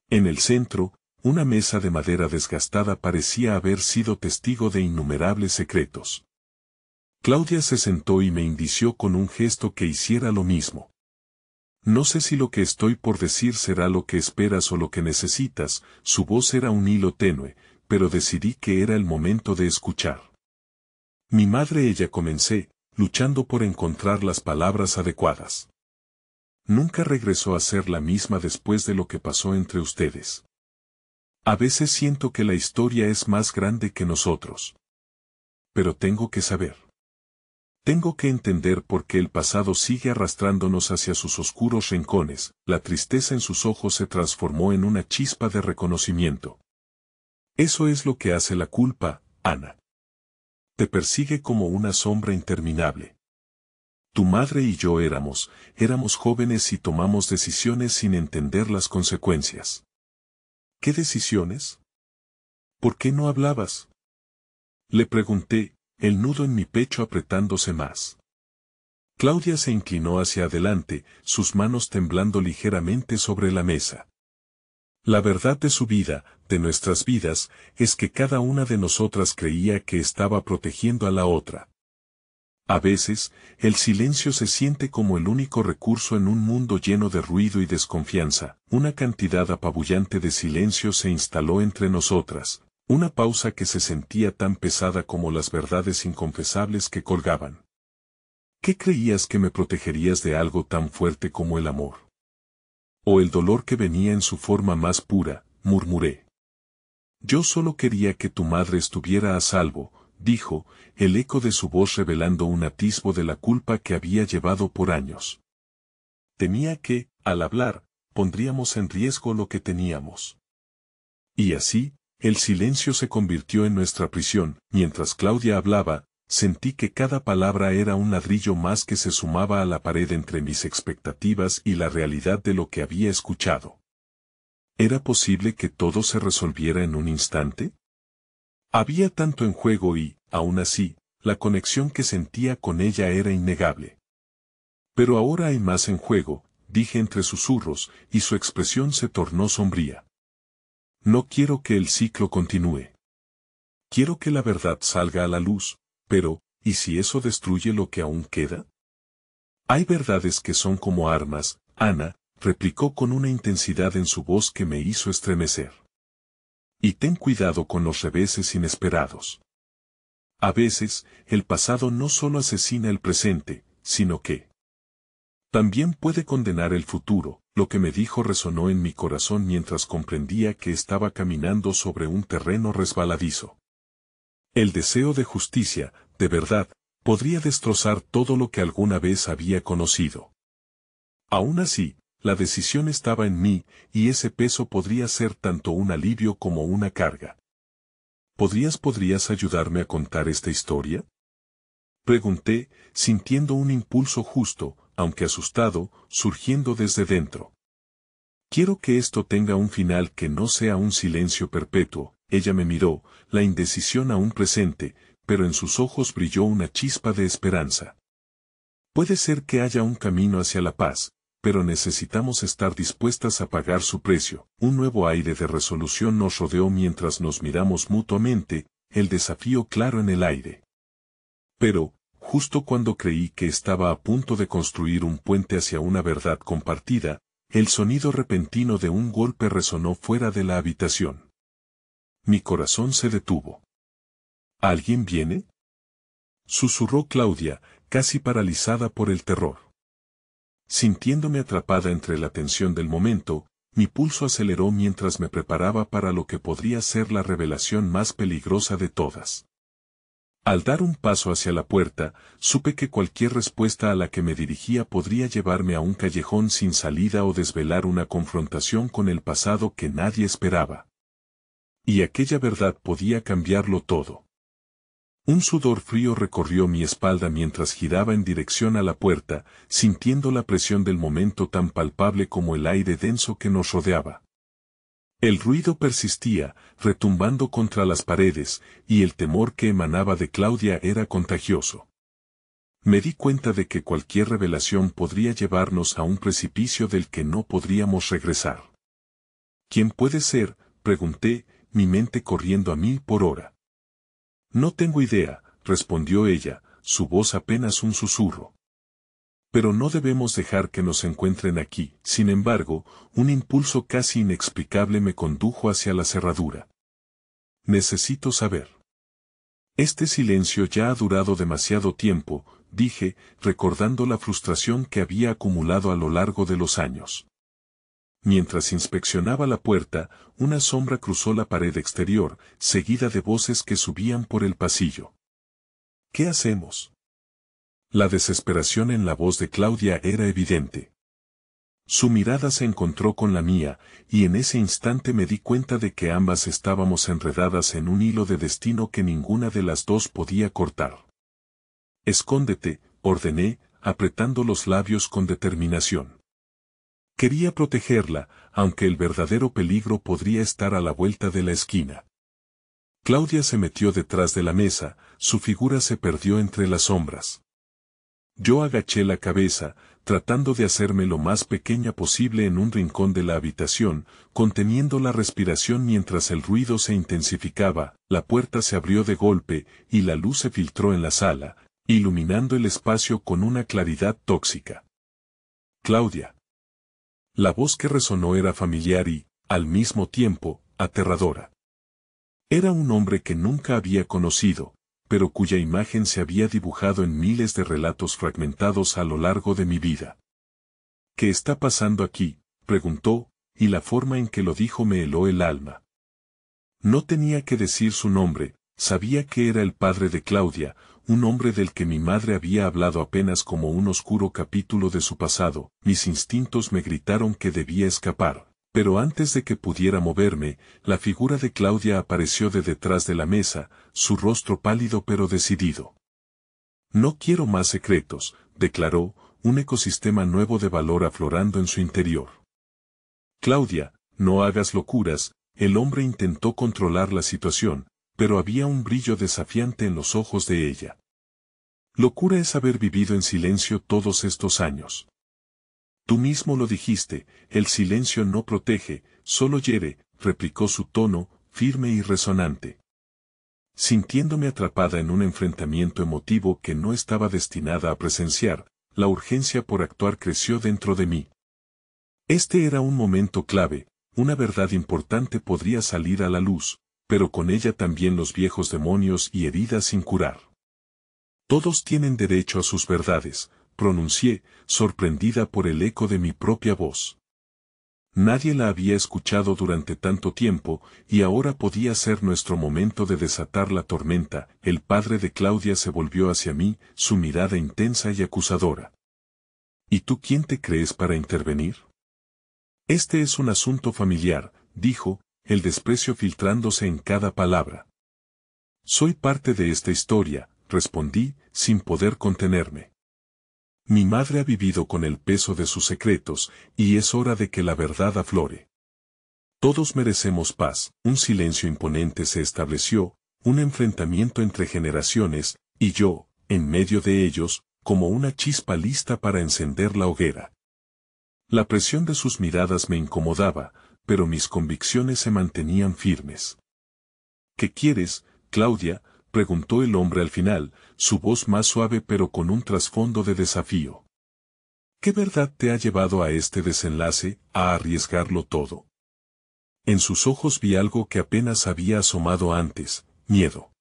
En el centro, una mesa de madera desgastada parecía haber sido testigo de innumerables secretos. Claudia se sentó y me indició con un gesto que hiciera lo mismo. No sé si lo que estoy por decir será lo que esperas o lo que necesitas, su voz era un hilo tenue, pero decidí que era el momento de escuchar. Mi madre ella comencé, luchando por encontrar las palabras adecuadas. Nunca regresó a ser la misma después de lo que pasó entre ustedes. A veces siento que la historia es más grande que nosotros. Pero tengo que saber. Tengo que entender por qué el pasado sigue arrastrándonos hacia sus oscuros rincones. La tristeza en sus ojos se transformó en una chispa de reconocimiento. Eso es lo que hace la culpa, Ana. Te persigue como una sombra interminable. Tu madre y yo éramos jóvenes y tomamos decisiones sin entender las consecuencias. ¿Qué decisiones? ¿Por qué no hablabas? Le pregunté, el nudo en mi pecho apretándose más. Claudia se inclinó hacia adelante, sus manos temblando ligeramente sobre la mesa. La verdad de su vida, de nuestras vidas, es que cada una de nosotras creía que estaba protegiendo a la otra. A veces, el silencio se siente como el único recurso en un mundo lleno de ruido y desconfianza. Una cantidad apabullante de silencio se instaló entre nosotras, una pausa que se sentía tan pesada como las verdades inconfesables que colgaban. ¿Qué creías que me protegerías de algo tan fuerte como el amor? O el dolor que venía en su forma más pura, murmuré. Yo solo quería que tu madre estuviera a salvo, dijo, el eco de su voz revelando un atisbo de la culpa que había llevado por años. Temía que, al hablar, pondríamos en riesgo lo que teníamos. Y así, el silencio se convirtió en nuestra prisión. Mientras Claudia hablaba, sentí que cada palabra era un ladrillo más que se sumaba a la pared entre mis expectativas y la realidad de lo que había escuchado. ¿Era posible que todo se resolviera en un instante? Había tanto en juego y, aún así, la conexión que sentía con ella era innegable. Pero ahora hay más en juego, dije entre susurros, y su expresión se tornó sombría. No quiero que el ciclo continúe. Quiero que la verdad salga a la luz, pero, ¿y si eso destruye lo que aún queda? Hay verdades que son como armas, Ana, replicó con una intensidad en su voz que me hizo estremecer. Y ten cuidado con los reveses inesperados. A veces, el pasado no solo asesina el presente, sino que También puede condenar el futuro. Lo que me dijo resonó en mi corazón mientras comprendía que estaba caminando sobre un terreno resbaladizo. El deseo de justicia, de verdad, podría destrozar todo lo que alguna vez había conocido. Aún así, la decisión estaba en mí, y ese peso podría ser tanto un alivio como una carga. ¿Podrías ayudarme a contar esta historia? Pregunté, sintiendo un impulso justo, aunque asustado, surgiendo desde dentro. Quiero que esto tenga un final que no sea un silencio perpetuo. Ella me miró, la indecisión aún presente, pero en sus ojos brilló una chispa de esperanza. Puede ser que haya un camino hacia la paz, pero necesitamos estar dispuestas a pagar su precio. Un nuevo aire de resolución nos rodeó mientras nos miramos mutuamente, el desafío claro en el aire. Pero, justo cuando creí que estaba a punto de construir un puente hacia una verdad compartida, el sonido repentino de un golpe resonó fuera de la habitación. Mi corazón se detuvo. ¿Alguien viene? Susurró Claudia, casi paralizada por el terror. Sintiéndome atrapada entre la tensión del momento, mi pulso aceleró mientras me preparaba para lo que podría ser la revelación más peligrosa de todas. Al dar un paso hacia la puerta, supe que cualquier respuesta a la que me dirigía podría llevarme a un callejón sin salida o desvelar una confrontación con el pasado que nadie esperaba. Y aquella verdad podía cambiarlo todo. Un sudor frío recorrió mi espalda mientras giraba en dirección a la puerta, sintiendo la presión del momento tan palpable como el aire denso que nos rodeaba. El ruido persistía, retumbando contra las paredes, y el temor que emanaba de Claudia era contagioso. Me di cuenta de que cualquier revelación podría llevarnos a un precipicio del que no podríamos regresar. ¿Quién puede ser?, pregunté, mi mente corriendo a 1000 por hora. No tengo idea, respondió ella, su voz apenas un susurro. Pero no debemos dejar que nos encuentren aquí. Sin embargo, un impulso casi inexplicable me condujo hacia la cerradura. Necesito saber. Este silencio ya ha durado demasiado tiempo, dije, recordando la frustración que había acumulado a lo largo de los años. Mientras inspeccionaba la puerta, una sombra cruzó la pared exterior, seguida de voces que subían por el pasillo. ¿Qué hacemos? La desesperación en la voz de Claudia era evidente. Su mirada se encontró con la mía, y en ese instante me di cuenta de que ambas estábamos enredadas en un hilo de destino que ninguna de las dos podía cortar. Escóndete, ordené, apretando los labios con determinación. Quería protegerla, aunque el verdadero peligro podría estar a la vuelta de la esquina. Claudia se metió detrás de la mesa, su figura se perdió entre las sombras. Yo agaché la cabeza, tratando de hacerme lo más pequeña posible en un rincón de la habitación, conteniendo la respiración mientras el ruido se intensificaba. La puerta se abrió de golpe, y la luz se filtró en la sala, iluminando el espacio con una claridad tóxica. Claudia. La voz que resonó era familiar y, al mismo tiempo, aterradora. Era un hombre que nunca había conocido, pero cuya imagen se había dibujado en miles de relatos fragmentados a lo largo de mi vida. ¿Qué está pasando aquí?, preguntó, y la forma en que lo dijo me heló el alma. No tenía que decir su nombre, sabía que era el padre de Claudia, un hombre del que mi madre había hablado apenas como un oscuro capítulo de su pasado. Mis instintos me gritaron que debía escapar. Pero antes de que pudiera moverme, la figura de Claudia apareció de detrás de la mesa, su rostro pálido pero decidido. No quiero más secretos, declaró, un ecosistema nuevo de valor aflorando en su interior. Claudia, no hagas locuras, el hombre intentó controlar la situación, pero había un brillo desafiante en los ojos de ella. Locura es haber vivido en silencio todos estos años. Tú mismo lo dijiste, el silencio no protege, solo hiere, replicó su tono, firme y resonante. Sintiéndome atrapada en un enfrentamiento emotivo que no estaba destinada a presenciar, la urgencia por actuar creció dentro de mí. Este era un momento clave, una verdad importante podría salir a la luz, pero con ella también los viejos demonios y heridas sin curar. Todos tienen derecho a sus verdades, pronuncié, sorprendida por el eco de mi propia voz. Nadie la había escuchado durante tanto tiempo, y ahora podía ser nuestro momento de desatar la tormenta. El padre de Claudia se volvió hacia mí, su mirada intensa y acusadora. ¿Y tú quién te crees para intervenir? Este es un asunto familiar, dijo, el desprecio filtrándose en cada palabra. Soy parte de esta historia, respondí, sin poder contenerme. Mi madre ha vivido con el peso de sus secretos, y es hora de que la verdad aflore. Todos merecemos paz. Un silencio imponente se estableció, un enfrentamiento entre generaciones, y yo, en medio de ellos, como una chispa lista para encender la hoguera. La presión de sus miradas me incomodaba, pero mis convicciones se mantenían firmes. ¿Qué quieres, Claudia?, preguntó el hombre al final, su voz más suave pero con un trasfondo de desafío. ¿Qué verdad te ha llevado a este desenlace, a arriesgarlo todo? En sus ojos vi algo que apenas había asomado antes, miedo.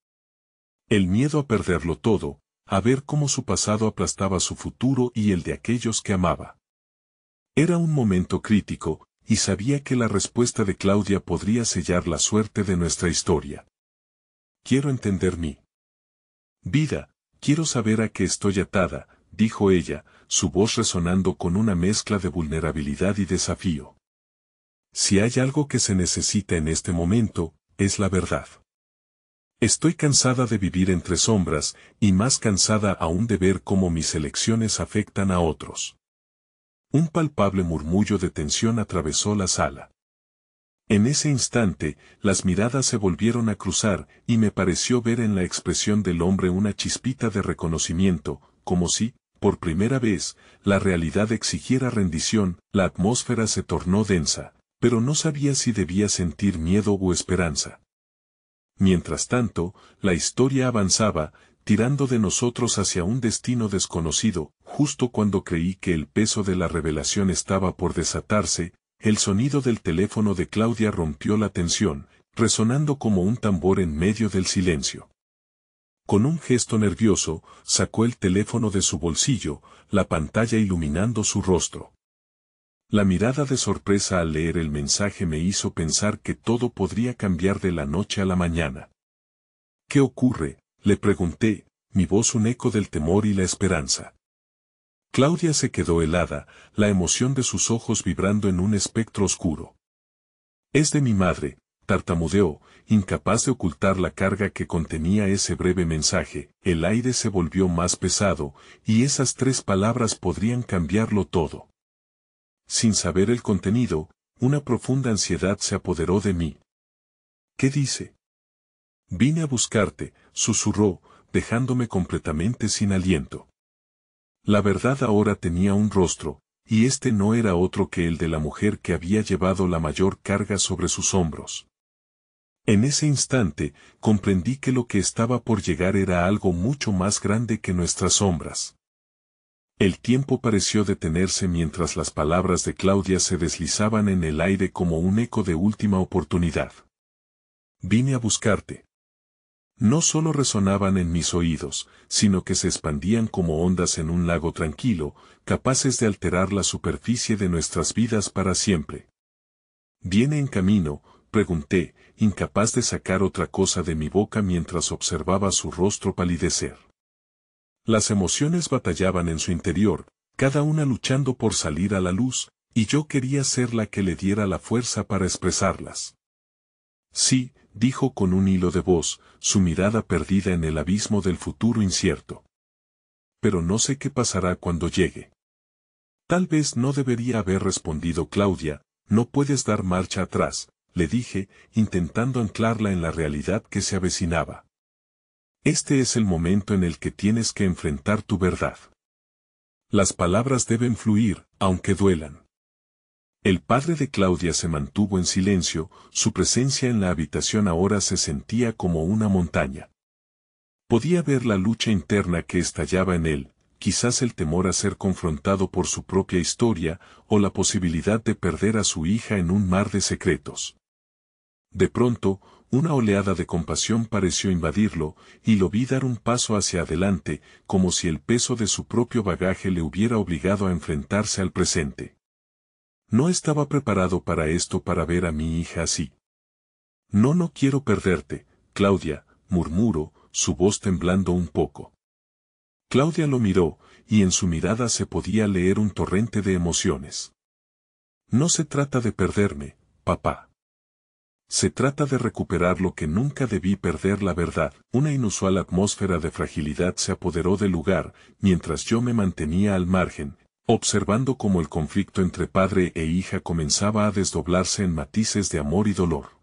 El miedo a perderlo todo, a ver cómo su pasado aplastaba su futuro y el de aquellos que amaba. Era un momento crítico, y sabía que la respuesta de Claudia podría sellar la suerte de nuestra historia. Quiero entender mi vida, quiero saber a qué estoy atada, dijo ella, su voz resonando con una mezcla de vulnerabilidad y desafío. Si hay algo que se necesita en este momento, es la verdad. Estoy cansada de vivir entre sombras, y más cansada aún de ver cómo mis elecciones afectan a otros. Un palpable murmullo de tensión atravesó la sala. En ese instante, las miradas se volvieron a cruzar, y me pareció ver en la expresión del hombre una chispita de reconocimiento, como si, por primera vez, la realidad exigiera rendición. La atmósfera se tornó densa, pero no sabía si debía sentir miedo o esperanza. Mientras tanto, la historia avanzaba, tirando de nosotros hacia un destino desconocido. Justo cuando creí que el peso de la revelación estaba por desatarse, el sonido del teléfono de Claudia rompió la tensión, resonando como un tambor en medio del silencio. Con un gesto nervioso, sacó el teléfono de su bolsillo, la pantalla iluminando su rostro. La mirada de sorpresa al leer el mensaje me hizo pensar que todo podría cambiar de la noche a la mañana. ¿Qué ocurre?, le pregunté, mi voz un eco del temor y la esperanza. Claudia se quedó helada, la emoción de sus ojos vibrando en un espectro oscuro. Es de mi madre, tartamudeó, incapaz de ocultar la carga que contenía ese breve mensaje. El aire se volvió más pesado, y esas 3 palabras podrían cambiarlo todo. Sin saber el contenido, una profunda ansiedad se apoderó de mí. ¿Qué dice? Vine a buscarte, susurró, dejándome completamente sin aliento. La verdad ahora tenía un rostro, y este no era otro que el de la mujer que había llevado la mayor carga sobre sus hombros. En ese instante, comprendí que lo que estaba por llegar era algo mucho más grande que nuestras sombras. El tiempo pareció detenerse mientras las palabras de Claudia se deslizaban en el aire como un eco de última oportunidad. Vine a buscarte. No solo resonaban en mis oídos, sino que se expandían como ondas en un lago tranquilo, capaces de alterar la superficie de nuestras vidas para siempre. ¿Viene en camino?, pregunté, incapaz de sacar otra cosa de mi boca mientras observaba su rostro palidecer. Las emociones batallaban en su interior, cada una luchando por salir a la luz, y yo quería ser la que le diera la fuerza para expresarlas. Sí, dijo con un hilo de voz, su mirada perdida en el abismo del futuro incierto. Pero no sé qué pasará cuando llegue. Tal vez no debería haber respondido Claudia, no puedes dar marcha atrás, le dije, intentando anclarla en la realidad que se avecinaba. Este es el momento en el que tienes que enfrentar tu verdad. Las palabras deben fluir, aunque duelan. El padre de Claudia se mantuvo en silencio, su presencia en la habitación ahora se sentía como una montaña. Podía ver la lucha interna que estallaba en él, quizás el temor a ser confrontado por su propia historia, o la posibilidad de perder a su hija en un mar de secretos. De pronto, una oleada de compasión pareció invadirlo, y lo vi dar un paso hacia adelante, como si el peso de su propio bagaje le hubiera obligado a enfrentarse al presente. No estaba preparado para esto, para ver a mi hija así. No quiero perderte, Claudia, murmuró, su voz temblando un poco. Claudia lo miró, y en su mirada se podía leer un torrente de emociones. No se trata de perderme, papá. Se trata de recuperar lo que nunca debí perder, la verdad. Una inusual atmósfera de fragilidad se apoderó del lugar, mientras yo me mantenía al margen, observando cómo el conflicto entre padre e hija comenzaba a desdoblarse en matices de amor y dolor.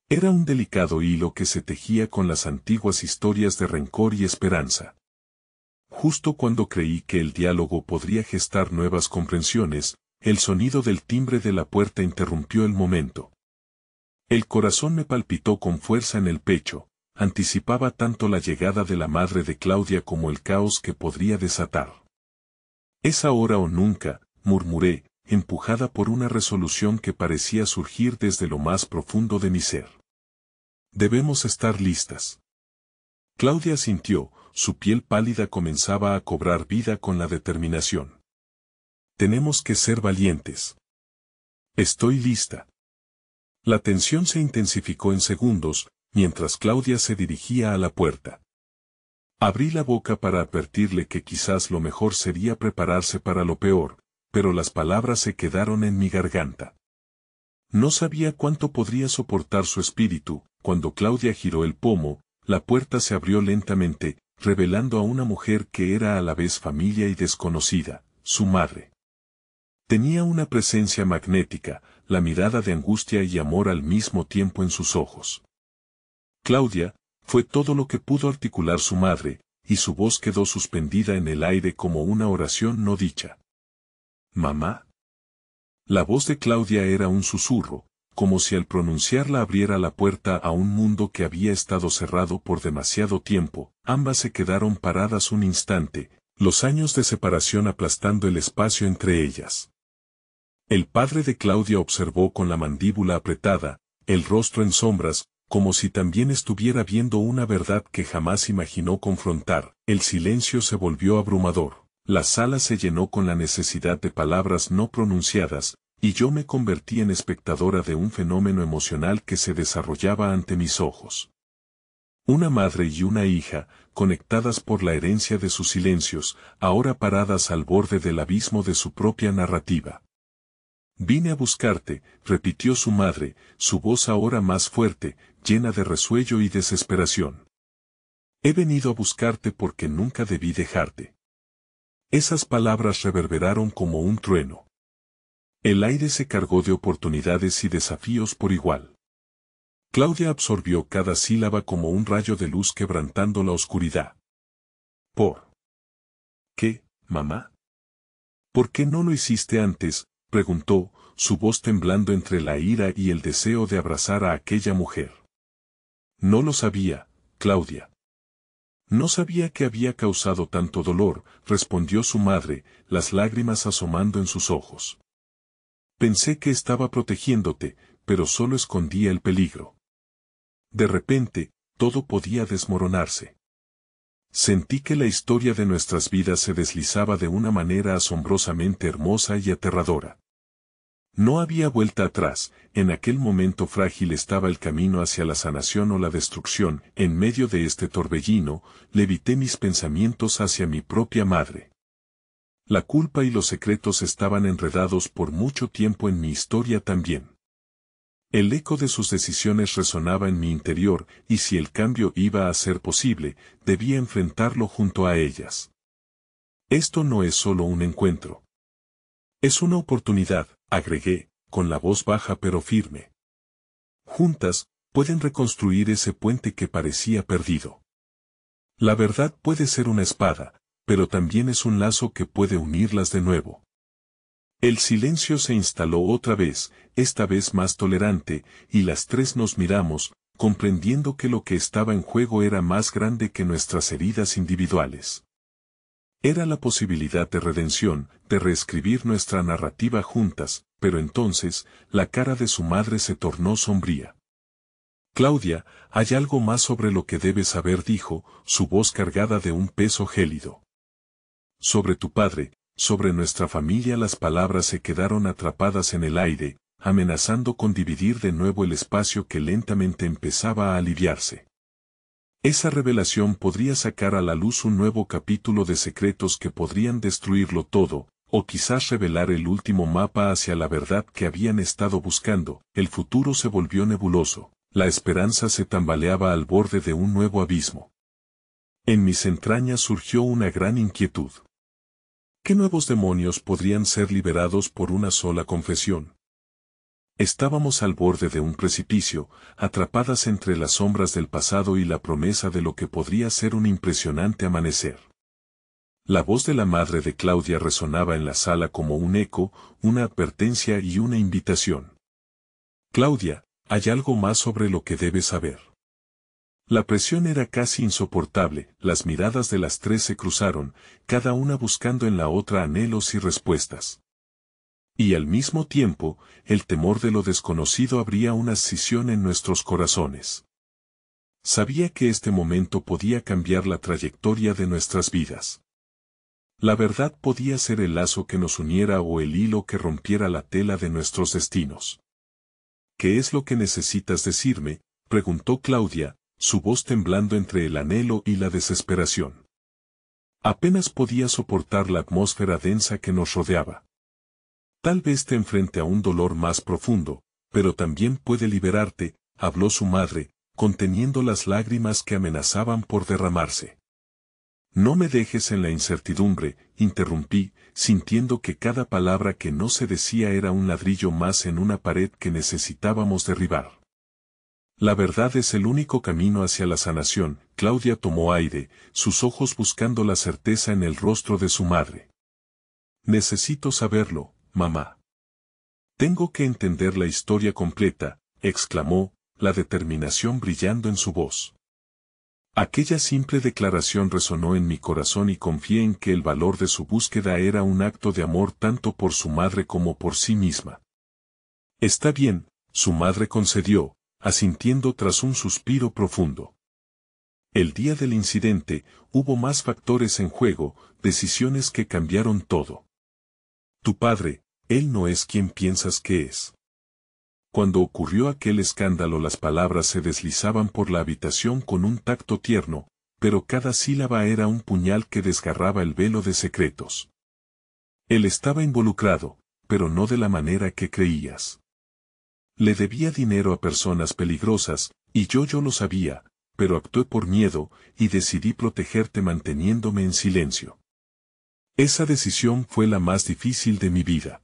Era un delicado hilo que se tejía con las antiguas historias de rencor y esperanza. Justo cuando creí que el diálogo podría gestar nuevas comprensiones, el sonido del timbre de la puerta interrumpió el momento. El corazón me palpitó con fuerza en el pecho, anticipaba tanto la llegada de la madre de Claudia como el caos que podría desatar. «Es ahora o nunca», murmuré, empujada por una resolución que parecía surgir desde lo más profundo de mi ser. «Debemos estar listas». Claudia asintió, su piel pálida comenzaba a cobrar vida con la determinación. «Tenemos que ser valientes». «Estoy lista». La tensión se intensificó en segundos, mientras Claudia se dirigía a la puerta. Abrí la boca para advertirle que quizás lo mejor sería prepararse para lo peor, pero las palabras se quedaron en mi garganta. No sabía cuánto podría soportar su espíritu. Cuando Claudia giró el pomo, la puerta se abrió lentamente, revelando a una mujer que era a la vez familia y desconocida, su madre. Tenía una presencia magnética, la mirada de angustia y amor al mismo tiempo en sus ojos. Claudia, fue todo lo que pudo articular su madre, y su voz quedó suspendida en el aire como una oración no dicha. «¿Mamá?» La voz de Claudia era un susurro, como si al pronunciarla abriera la puerta a un mundo que había estado cerrado por demasiado tiempo. Ambas se quedaron paradas un instante, los años de separación aplastando el espacio entre ellas. El padre de Claudia observó con la mandíbula apretada, el rostro en sombras, como si también estuviera viendo una verdad que jamás imaginó confrontar. El silencio se volvió abrumador, la sala se llenó con la necesidad de palabras no pronunciadas, y yo me convertí en espectadora de un fenómeno emocional que se desarrollaba ante mis ojos. Una madre y una hija, conectadas por la herencia de sus silencios, ahora paradas al borde del abismo de su propia narrativa. «Vine a buscarte», repitió su madre, su voz ahora más fuerte, llena de resuello y desesperación. «He venido a buscarte porque nunca debí dejarte». Esas palabras reverberaron como un trueno. El aire se cargó de oportunidades y desafíos por igual. Claudia absorbió cada sílaba como un rayo de luz quebrantando la oscuridad. «¿Por qué, mamá? ¿Por qué no lo hiciste antes?», preguntó, su voz temblando entre la ira y el deseo de abrazar a aquella mujer. «No lo sabía, Claudia». «No sabía que había causado tanto dolor», respondió su madre, las lágrimas asomando en sus ojos. «Pensé que estaba protegiéndote, pero solo escondía el peligro». De repente, todo podía desmoronarse. Sentí que la historia de nuestras vidas se deslizaba de una manera asombrosamente hermosa y aterradora. No había vuelta atrás, en aquel momento frágil estaba el camino hacia la sanación o la destrucción. En medio de este torbellino, levité mis pensamientos hacia mi propia madre. La culpa y los secretos estaban enredados por mucho tiempo en mi historia también. El eco de sus decisiones resonaba en mi interior, y si el cambio iba a ser posible, debía enfrentarlo junto a ellas. «Esto no es solo un encuentro. Es una oportunidad», agregué, con la voz baja pero firme. «Juntas, pueden reconstruir ese puente que parecía perdido. La verdad puede ser una espada, pero también es un lazo que puede unirlas de nuevo». El silencio se instaló otra vez, esta vez más tolerante, y las tres nos miramos, comprendiendo que lo que estaba en juego era más grande que nuestras heridas individuales. Era la posibilidad de redención, de reescribir nuestra narrativa juntas, pero entonces, la cara de su madre se tornó sombría. Claudia, hay algo más sobre lo que debes saber, dijo, su voz cargada de un peso gélido. Sobre tu padre, sobre nuestra familia. Las palabras se quedaron atrapadas en el aire, amenazando con dividir de nuevo el espacio que lentamente empezaba a aliviarse. Esa revelación podría sacar a la luz un nuevo capítulo de secretos que podrían destruirlo todo, o quizás revelar el último mapa hacia la verdad que habían estado buscando. El futuro se volvió nebuloso, la esperanza se tambaleaba al borde de un nuevo abismo. En mis entrañas surgió una gran inquietud. ¿Qué nuevos demonios podrían ser liberados por una sola confesión? Estábamos al borde de un precipicio, atrapadas entre las sombras del pasado y la promesa de lo que podría ser un impresionante amanecer. La voz de la madre de Claudia resonaba en la sala como un eco, una advertencia y una invitación. Claudia, hay algo más sobre lo que debes saber. La presión era casi insoportable, las miradas de las tres se cruzaron, cada una buscando en la otra anhelos y respuestas. Y al mismo tiempo, el temor de lo desconocido abría una escisión en nuestros corazones. Sabía que este momento podía cambiar la trayectoria de nuestras vidas. La verdad podía ser el lazo que nos uniera o el hilo que rompiera la tela de nuestros destinos. ¿Qué es lo que necesitas decirme?, preguntó Claudia, su voz temblando entre el anhelo y la desesperación. Apenas podía soportar la atmósfera densa que nos rodeaba. Tal vez te enfrente a un dolor más profundo, pero también puede liberarte, habló su madre, conteniendo las lágrimas que amenazaban por derramarse. No me dejes en la incertidumbre, interrumpí, sintiendo que cada palabra que no se decía era un ladrillo más en una pared que necesitábamos derribar. La verdad es el único camino hacia la sanación. Claudia tomó aire, sus ojos buscando la certeza en el rostro de su madre. Necesito saberlo, mamá. Tengo que entender la historia completa, exclamó, la determinación brillando en su voz. Aquella simple declaración resonó en mi corazón y confié en que el valor de su búsqueda era un acto de amor tanto por su madre como por sí misma. Está bien, su madre concedió, asintiendo tras un suspiro profundo. El día del incidente, hubo más factores en juego, decisiones que cambiaron todo. Tu padre, él no es quien piensas que es. Cuando ocurrió aquel escándalo, las palabras se deslizaban por la habitación con un tacto tierno, pero cada sílaba era un puñal que desgarraba el velo de secretos. Él estaba involucrado, pero no de la manera que creías. Le debía dinero a personas peligrosas, y yo lo sabía, pero actué por miedo, y decidí protegerte manteniéndome en silencio. Esa decisión fue la más difícil de mi vida.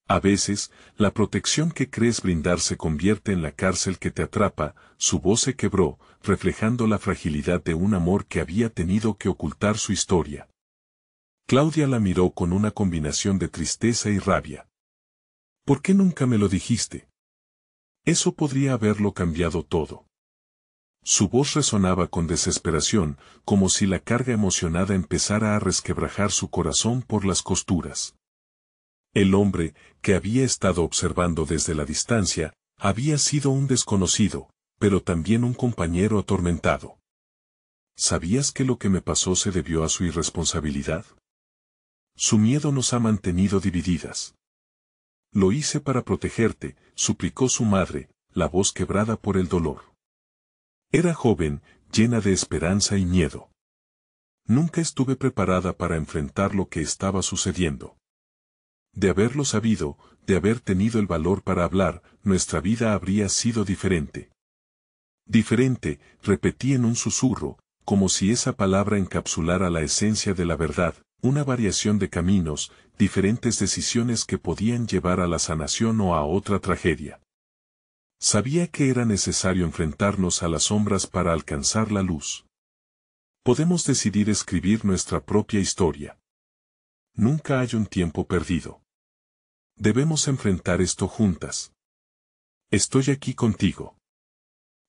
A veces, la protección que crees brindar se convierte en la cárcel que te atrapa. Su voz se quebró, reflejando la fragilidad de un amor que había tenido que ocultar su historia. Claudia la miró con una combinación de tristeza y rabia. ¿Por qué nunca me lo dijiste? Eso podría haberlo cambiado todo. Su voz resonaba con desesperación, como si la carga emocionada empezara a resquebrajar su corazón por las costuras. El hombre, que había estado observando desde la distancia, había sido un desconocido, pero también un compañero atormentado. ¿Sabías que lo que me pasó se debió a su irresponsabilidad? Su miedo nos ha mantenido divididas. Lo hice para protegerte, suplicó su madre, la voz quebrada por el dolor. Era joven, llena de esperanza y miedo. Nunca estuve preparada para enfrentar lo que estaba sucediendo. De haberlo sabido, de haber tenido el valor para hablar, nuestra vida habría sido diferente. Diferente, repetí en un susurro, como si esa palabra encapsulara la esencia de la verdad, una variación de caminos, diferentes decisiones que podían llevar a la sanación o a otra tragedia. Sabía que era necesario enfrentarnos a las sombras para alcanzar la luz. Podemos decidir escribir nuestra propia historia. Nunca hay un tiempo perdido. Debemos enfrentar esto juntas. Estoy aquí contigo.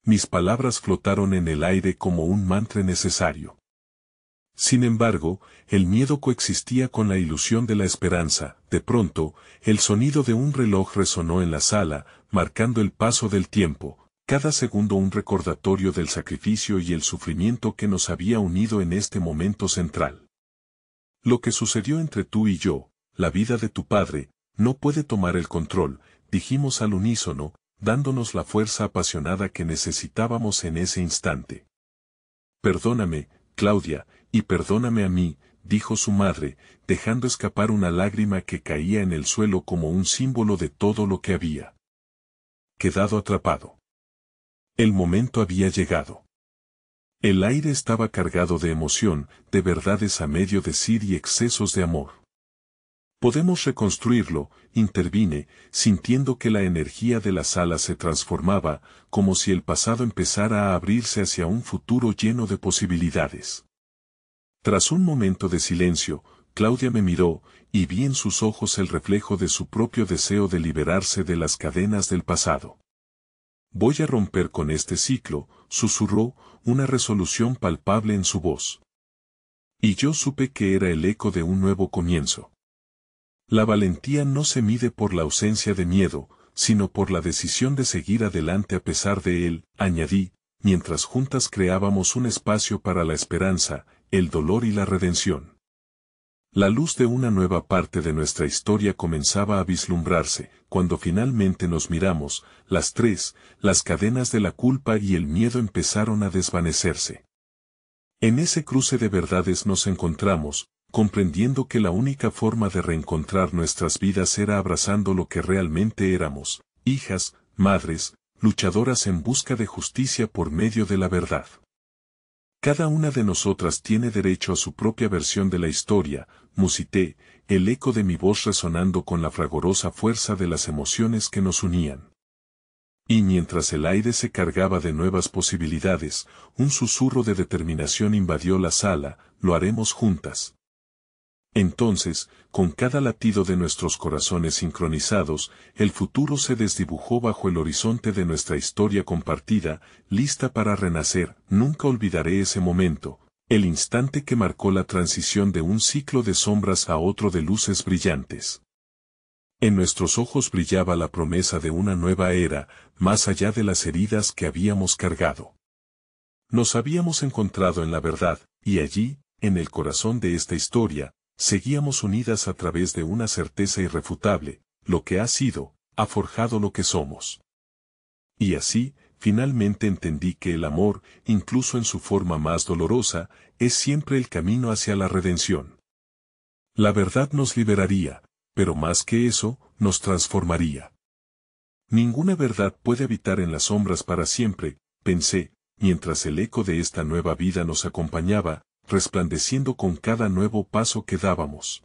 Mis palabras flotaron en el aire como un mantra necesario. Sin embargo, el miedo coexistía con la ilusión de la esperanza. De pronto, el sonido de un reloj resonó en la sala, marcando el paso del tiempo. Cada segundo un recordatorio del sacrificio y el sufrimiento que nos había unido en este momento central. Lo que sucedió entre tú y yo, la vida de tu padre, no puede tomar el control, dijimos al unísono, dándonos la fuerza apasionada que necesitábamos en ese instante. Perdóname, Claudia, y perdóname a mí, dijo su madre, dejando escapar una lágrima que caía en el suelo como un símbolo de todo lo que había quedado atrapado. El momento había llegado. El aire estaba cargado de emoción, de verdades a medio decir y excesos de amor. Podemos reconstruirlo, intervine, sintiendo que la energía de la sala se transformaba, como si el pasado empezara a abrirse hacia un futuro lleno de posibilidades. Tras un momento de silencio, Claudia me miró, y vi en sus ojos el reflejo de su propio deseo de liberarse de las cadenas del pasado. Voy a romper con este ciclo, susurró, una resolución palpable en su voz. Y yo supe que era el eco de un nuevo comienzo. La valentía no se mide por la ausencia de miedo, sino por la decisión de seguir adelante a pesar de él, añadí, mientras juntas creábamos un espacio para la esperanza, el dolor y la redención. La luz de una nueva parte de nuestra historia comenzaba a vislumbrarse, cuando finalmente nos miramos, las tres, las cadenas de la culpa y el miedo empezaron a desvanecerse. En ese cruce de verdades nos encontramos, comprendiendo que la única forma de reencontrar nuestras vidas era abrazando lo que realmente éramos, hijas, madres, luchadoras en busca de justicia por medio de la verdad. Cada una de nosotras tiene derecho a su propia versión de la historia, musité, el eco de mi voz resonando con la fragorosa fuerza de las emociones que nos unían. Y mientras el aire se cargaba de nuevas posibilidades, un susurro de determinación invadió la sala, lo haremos juntas. Entonces, con cada latido de nuestros corazones sincronizados, el futuro se desdibujó bajo el horizonte de nuestra historia compartida, lista para renacer. Nunca olvidaré ese momento, el instante que marcó la transición de un ciclo de sombras a otro de luces brillantes. En nuestros ojos brillaba la promesa de una nueva era, más allá de las heridas que habíamos cargado. Nos habíamos encontrado en la verdad, y allí, en el corazón de esta historia, seguíamos unidas a través de una certeza irrefutable, lo que ha sido, ha forjado lo que somos. Y así, finalmente entendí que el amor, incluso en su forma más dolorosa, es siempre el camino hacia la redención. La verdad nos liberaría, pero más que eso, nos transformaría. Ninguna verdad puede habitar en las sombras para siempre, pensé, mientras el eco de esta nueva vida nos acompañaba, resplandeciendo con cada nuevo paso que dábamos.